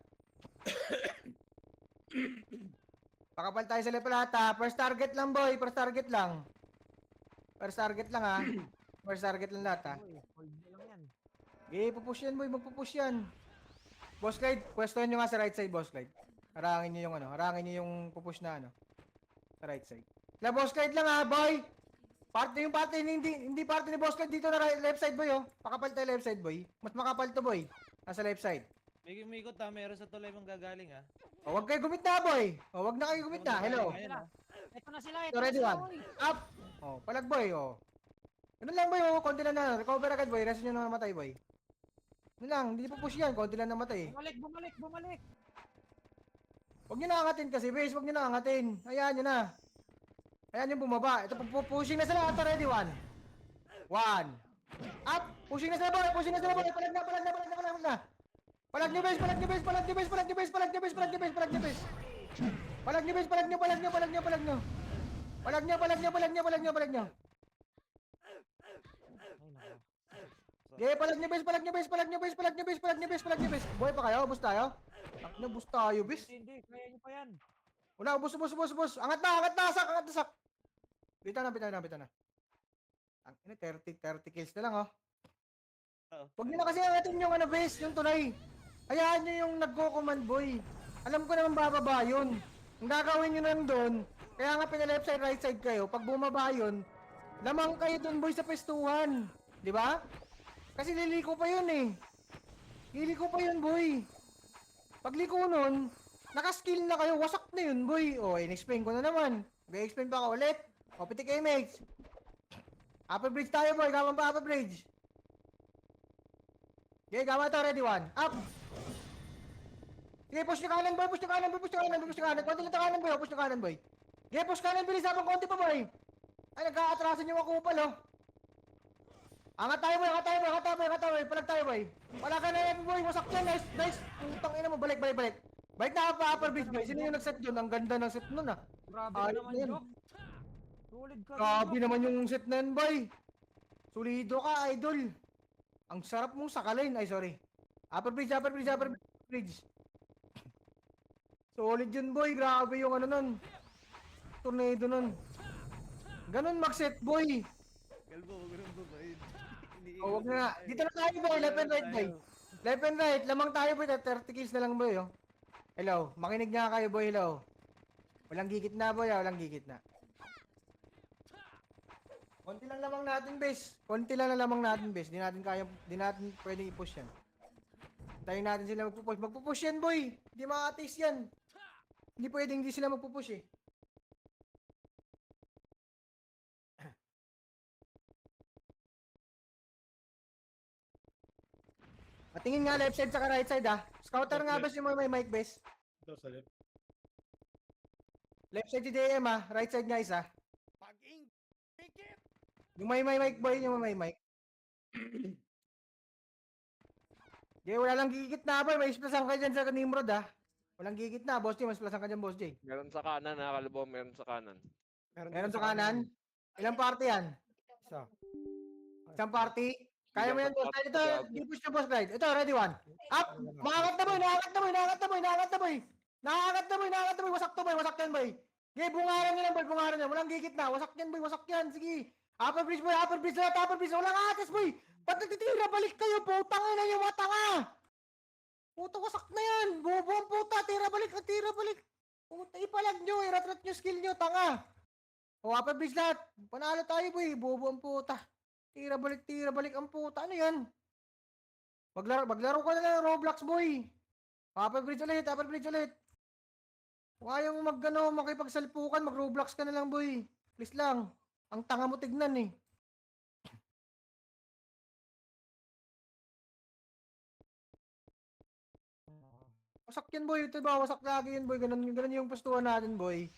Ha. First target lang, boy. First target lang, ha. First target lang lahat, ha. Hold nyo lang yan. Okay, pupush yan, boy. Magpupush yan. Boss Clyde, questionin nyo nga sa right side, Boss Clyde. Harangin nyo yung pupush na, sa right side. Boss Clyde lang, ha, boy. Yung parte, hindi parte ni Boss Clyde dito na left side, boy, oh. Pakapal tayo left side, boy. Mas makapal to, boy. Nasa left side. May umikot ha, meron sa tulay mong gagaling ha. Huwag kayo gumita, boy. Huwag na kayo gumita. Hello. Ito na sila, Ready, one. Up. Palag, boy, Ganun lang, boy, konti lang na. Recover agad, boy. Rest nyo na namatay, boy. Ganun lang, hindi pa push yan. Konti lang namatay. Bumalik. Huwag nyo na angatin kasi, base. Huwag nyo na angatin. Hayaan nyo na. Hayaan nyo bumaba. Ito, pushing na sila. Ito, ready, one. Up. Pushing na sila, boy. Palag na. Palag nyo, base. Okay, palag nyo, base. Boy pa kayo, boost tayo. Boost tayo, base. Hindi, kaya nyo pa yan. Wala, boost. Angat na, sak. Bita na. Ang ina, 30 kills na lang, Huwag nyo na kasi angatin yung base, yung tulay. Hayaan nyo yung nagko-command, boy. Alam ko naman bababa yun. Ang gagawin nyo nandun, kaya nga pina-left side, right side kayo, pag bumaba yun, lamang kayo dun, boy, sa pestuhan. Di ba? Kasi liliko pa yun, eh. Hili ko pa yun, boy. Pagliko nun, nakaskill na kayo, wasak na yun, boy. O, in-explain ko na naman. Ga-explain pa ka ulit. O, pitik image. Upper bridge tayo, boy. Gawang pa upper bridge. Okay, gawa to, ready, one. Up! Sige, push nyo kanan, boy. Push nyo kanan, boy. Push nyo kanan, boy. Push nyo kanan. Konti lang to kanan, boy. Push nyo kanan, boy. Okay, push kanan, bilis. Habang konti pa, boy. Ay, nagka-atrasan yung akupal, oh. Angat tayo, boy. Angat tayo, boy. Angat tayo, boy. Angat tayo, boy. Palag tayo, boy. Wala ka na yan, boy. Wasak yan. Nice, nice. Putang ina mo. Balik, balik, balik. Balik na pa upper bridge, boy. Sino yung nag-set dun? Ang ganda ng set nun, ah. Grabe Ayos ka naman, na yan. Jok. Solid ka. Grabe naman yung set na yun, boy. Solido ka, idol. Ang sarap mong sakalin. Ay, sorry. Upper bridge, upper bridge, upper bridge. Solid yun, boy. Grabe yung ano nun. Tornado nun. Ganun mag-set, boy. Kalbo, huwag rin babayin. O, wag na nga. Dito na tayo, boy. Left and right, boy. Left and right. Lamang tayo, boy. 30 kills na lang, boy, oh. Hello. Makinig nga kayo, boy. Hello. Walang gigit na, boy, ah. Walang gigit na. Konti lang lamang natin, bes. Konti lang na lamang natin, bes. Di natin kaya, di natin pwedeng i-push yan. Tayo natin sila magpupush. Magpupush yan, boy. Hindi makatis yan. Hindi pwedeng hindi sila magpupush, eh. Patingin nga left side saka right side, ah. Scouter nga, bes, yung may mic, bes. Ito sa left. Left side si JM, ah. Right side nga isa. Yung may mic, boy. Yung may mic. Okay, wala lang gigit na, boy. May isplasan ka dyan sa Nimrod, ah. Walang gigit na, boss J. Mas plasan ka dyan, boss J. Meron sa kanan ha, Kalbo, meron sa kanan. Meron sa kanan. Ilang party yan? Isa. Isang party? Kaya mo yan, boss. Ito, di push na, boss guide. Ito, ready, one. Up! Makakat na, boy. Nakakat na, boy. Nakakat na, boy. Nakakat na, boy. Nakakat na, boy. Nakakat na, boy. Wasak to, boy. Wasak yan, boy. Okay, bungaran nyo lang, boy. Bungaran nyo. Walang gigit na. Wasak yan, boy. Wasak yan. Sige. Upper bridge, boy. Upper bridge lahat. Upper bridge. Walang atas, boy. Ba't nagtitira? Balik kayo, putang ina yung mga tanga. Puta, wasak na yan. Bobo ang puta. Tira balik. Tira balik. Puta, ipalag nyo. Irat-rat nyo skill nyo, tanga. O, upper bridge lahat. Panalo tayo, boy. Bobo ang puta. Tira balik ang puta. Ano yan? Maglaro ka na lang Roblox, boy. Upper bridge ulit. Upper bridge ulit. Kung ayaw mo makipagsalpukan, mag-Roblox ka na lang, boy. Please lang. Ang tanga mo tignan, eh. Wasak yan, boy. Ito ba? Wasak lagi yan, boy. Ganun yung postuhan natin, boy.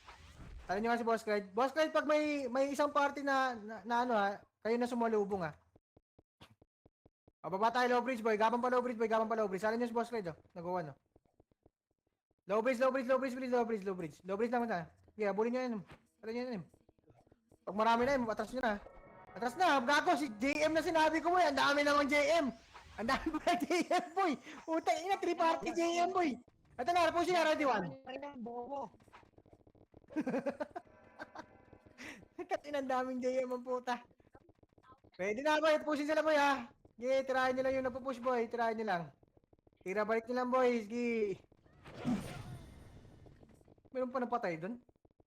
Tala nyo nga si Boss Clyde. Boss Clyde, pag may isang party na ano, ha, kayo na sumalubong, ha. O, baba tayo, low bridge, boy. Gabang pa low bridge, boy. Gabang pa low bridge. Tala nyo si Boss Clyde, oh. Nagawa, no. Low bridge, low bridge, low bridge, please. Low bridge, low bridge. Low bridge naman ta. Yeah, bulin nyo yan. Tala nyo yan. Pag marami na yun, atras nyo na. Atras na. Gago, si JM na sinabi ko, boy. Ang dami namang JM. Ang dami pa JM, boy. Utang ina, 3 party JM, boy. Ito na, push na, ready, one. Bobo. Katin ang daming JM ang puta. Pwede na, boy. Pushin sila, boy, ha. Sige, tirahin nyo lang yung napupush, boy. Tirahin nyo lang. Tira balik nyo lang, boy. Sige. Meron pa napatay dun.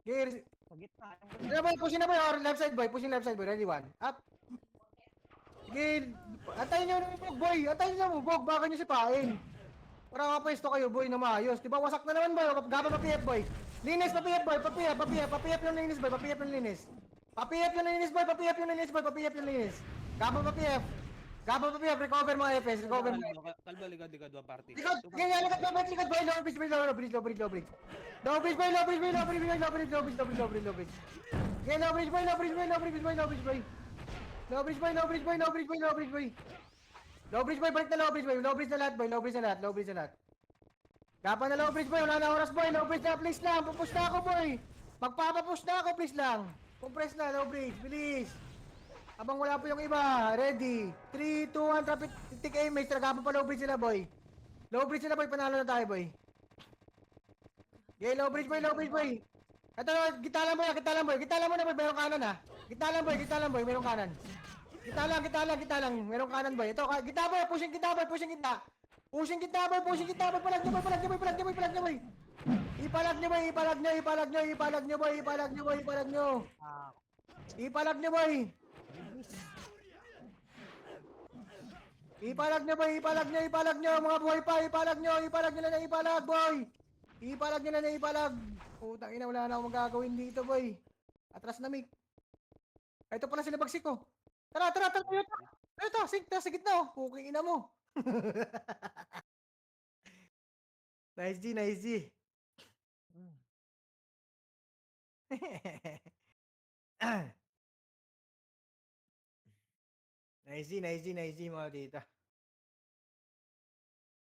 Sige, Sa gitna. sige, boy. Pushin na, boy. Or left side, boy. Pushin left side, boy. Ready, one. Up. Sige. Antayin nyo yung bug, boy. Antayin nyo yung bug. Baka nyo sipain. Para mapwesto kayo, boy, na maayos. Diba, wasak na naman, boy. Gaba pa-PF, boy. Linis, pa-PF, boy. Pa-PF yung linis, boy. Pa-PF yung linis. Pa-PF yung linis, boy. Pa-PF yung linis, boy. Pa-PF yung linis. Gaba pa-PF. Gaba pa-PF. Recover mga FS. Recover mga FS. Kalbo, likod, wa party. Likod! Ganyan, likod, boy. Low bridge, boy. Low bridge, low bridge, low bridge. Low bridge, boy. Low bridge, boy. Low bridge, boy. Low bridge, low bridge, low bridge, low bridge, low bridge. Ganyan, low bridge, boy. Low bridge, boy. Low bridge, boy. Low bridge, boy. Low bridge, boy. Low bridge, boy. Low bridge, boy. Low bridge, boy. Low bridge, boy. Balik na low bridge, boy. Low bridge na lahat, boy. Low bridge na lahat. Low bridge na lahat. Gapa na low bridge, boy. Wala na oras, boy. Low bridge na. Please lang. Pupush na ako, boy. Magpapapush na ako, please lang. Compress na, low bridge. Bilis. Habang wala po yung iba. Ready. 3, 2, 1. Traffic. Tick image. Gapa pa low bridge sila, boy. Low bridge sila, boy. Panalo na tayo, boy. Okay, low bridge, boy. Low bridge, boy. Ito, kita lang, boy. Kita lang, boy. Kita lang mo na, boy. Merong kanan, ha. Kita lang, boy. Kita lang, boy. Merong kanan. Kita lang. Merong kanan, boy. Ito, kita, boy. Pushing kita, boy. Pushing kita. Pushing kita, boy. Pushing kita, boy. Palag nyo, boy. Palag nyo, boy. Palag nyo, boy. Palag nyo, boy. Ipalag nyo, boy. Ipalag nyo, ipalag nyo. Ipalag nyo, boy. Ipalag nyo, boy. Ipalag nyo. Ipalag nyo, boy. Ipalag nyo boy, ipalag nyo, mga boy pa, ipalag nyo na ipalag boy. Ipalag nyo na ipalag. Putang ina, wala na akong magagawin dito boy. Atras na Mick. Ay, ito pala sila bagsik ko. Tara, ito, sa gitna oh. Puking ina mo. Nice G, nice G. Nice G mga tita.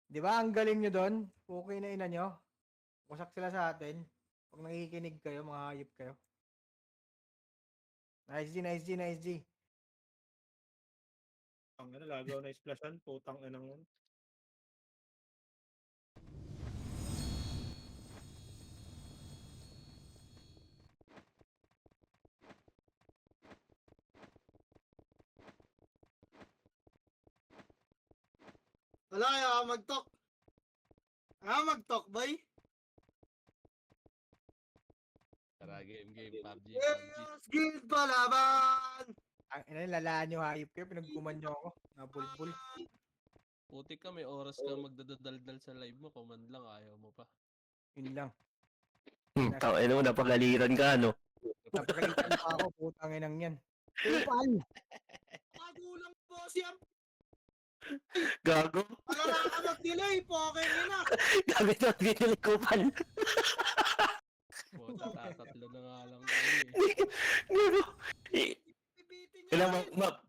Di ba ang galing nyo doon? Okay na ina nyo. Wasak sila sa atin. Pag nakikinig kayo, mga hayop kayo. Nice G. Ang lagaw na splashan, putang inang yun. Wala, ayaw mag-talk. Mag-talk, boy. Tara, game, PUBG, Yes, PUBG. guild palaban. Ang ina, lalaan nyo hayop kayo. Pinagkuman nyo ako. Nabulbul. Putik ka, may oras ka magdadaldal sa live mo. Command lang, ayaw mo pa. Yun lang. Tangin mo, napagalitan ka, no? Napakalitan pa ako. Putang inang yan. Kupal! Magulang po siya. Gago. Wala ka mag-delay po. Okay na. Gamit ang pinilikupan. Puta, tatatlo na nga lang kami eh. Gago. Pipitin niya. Kailang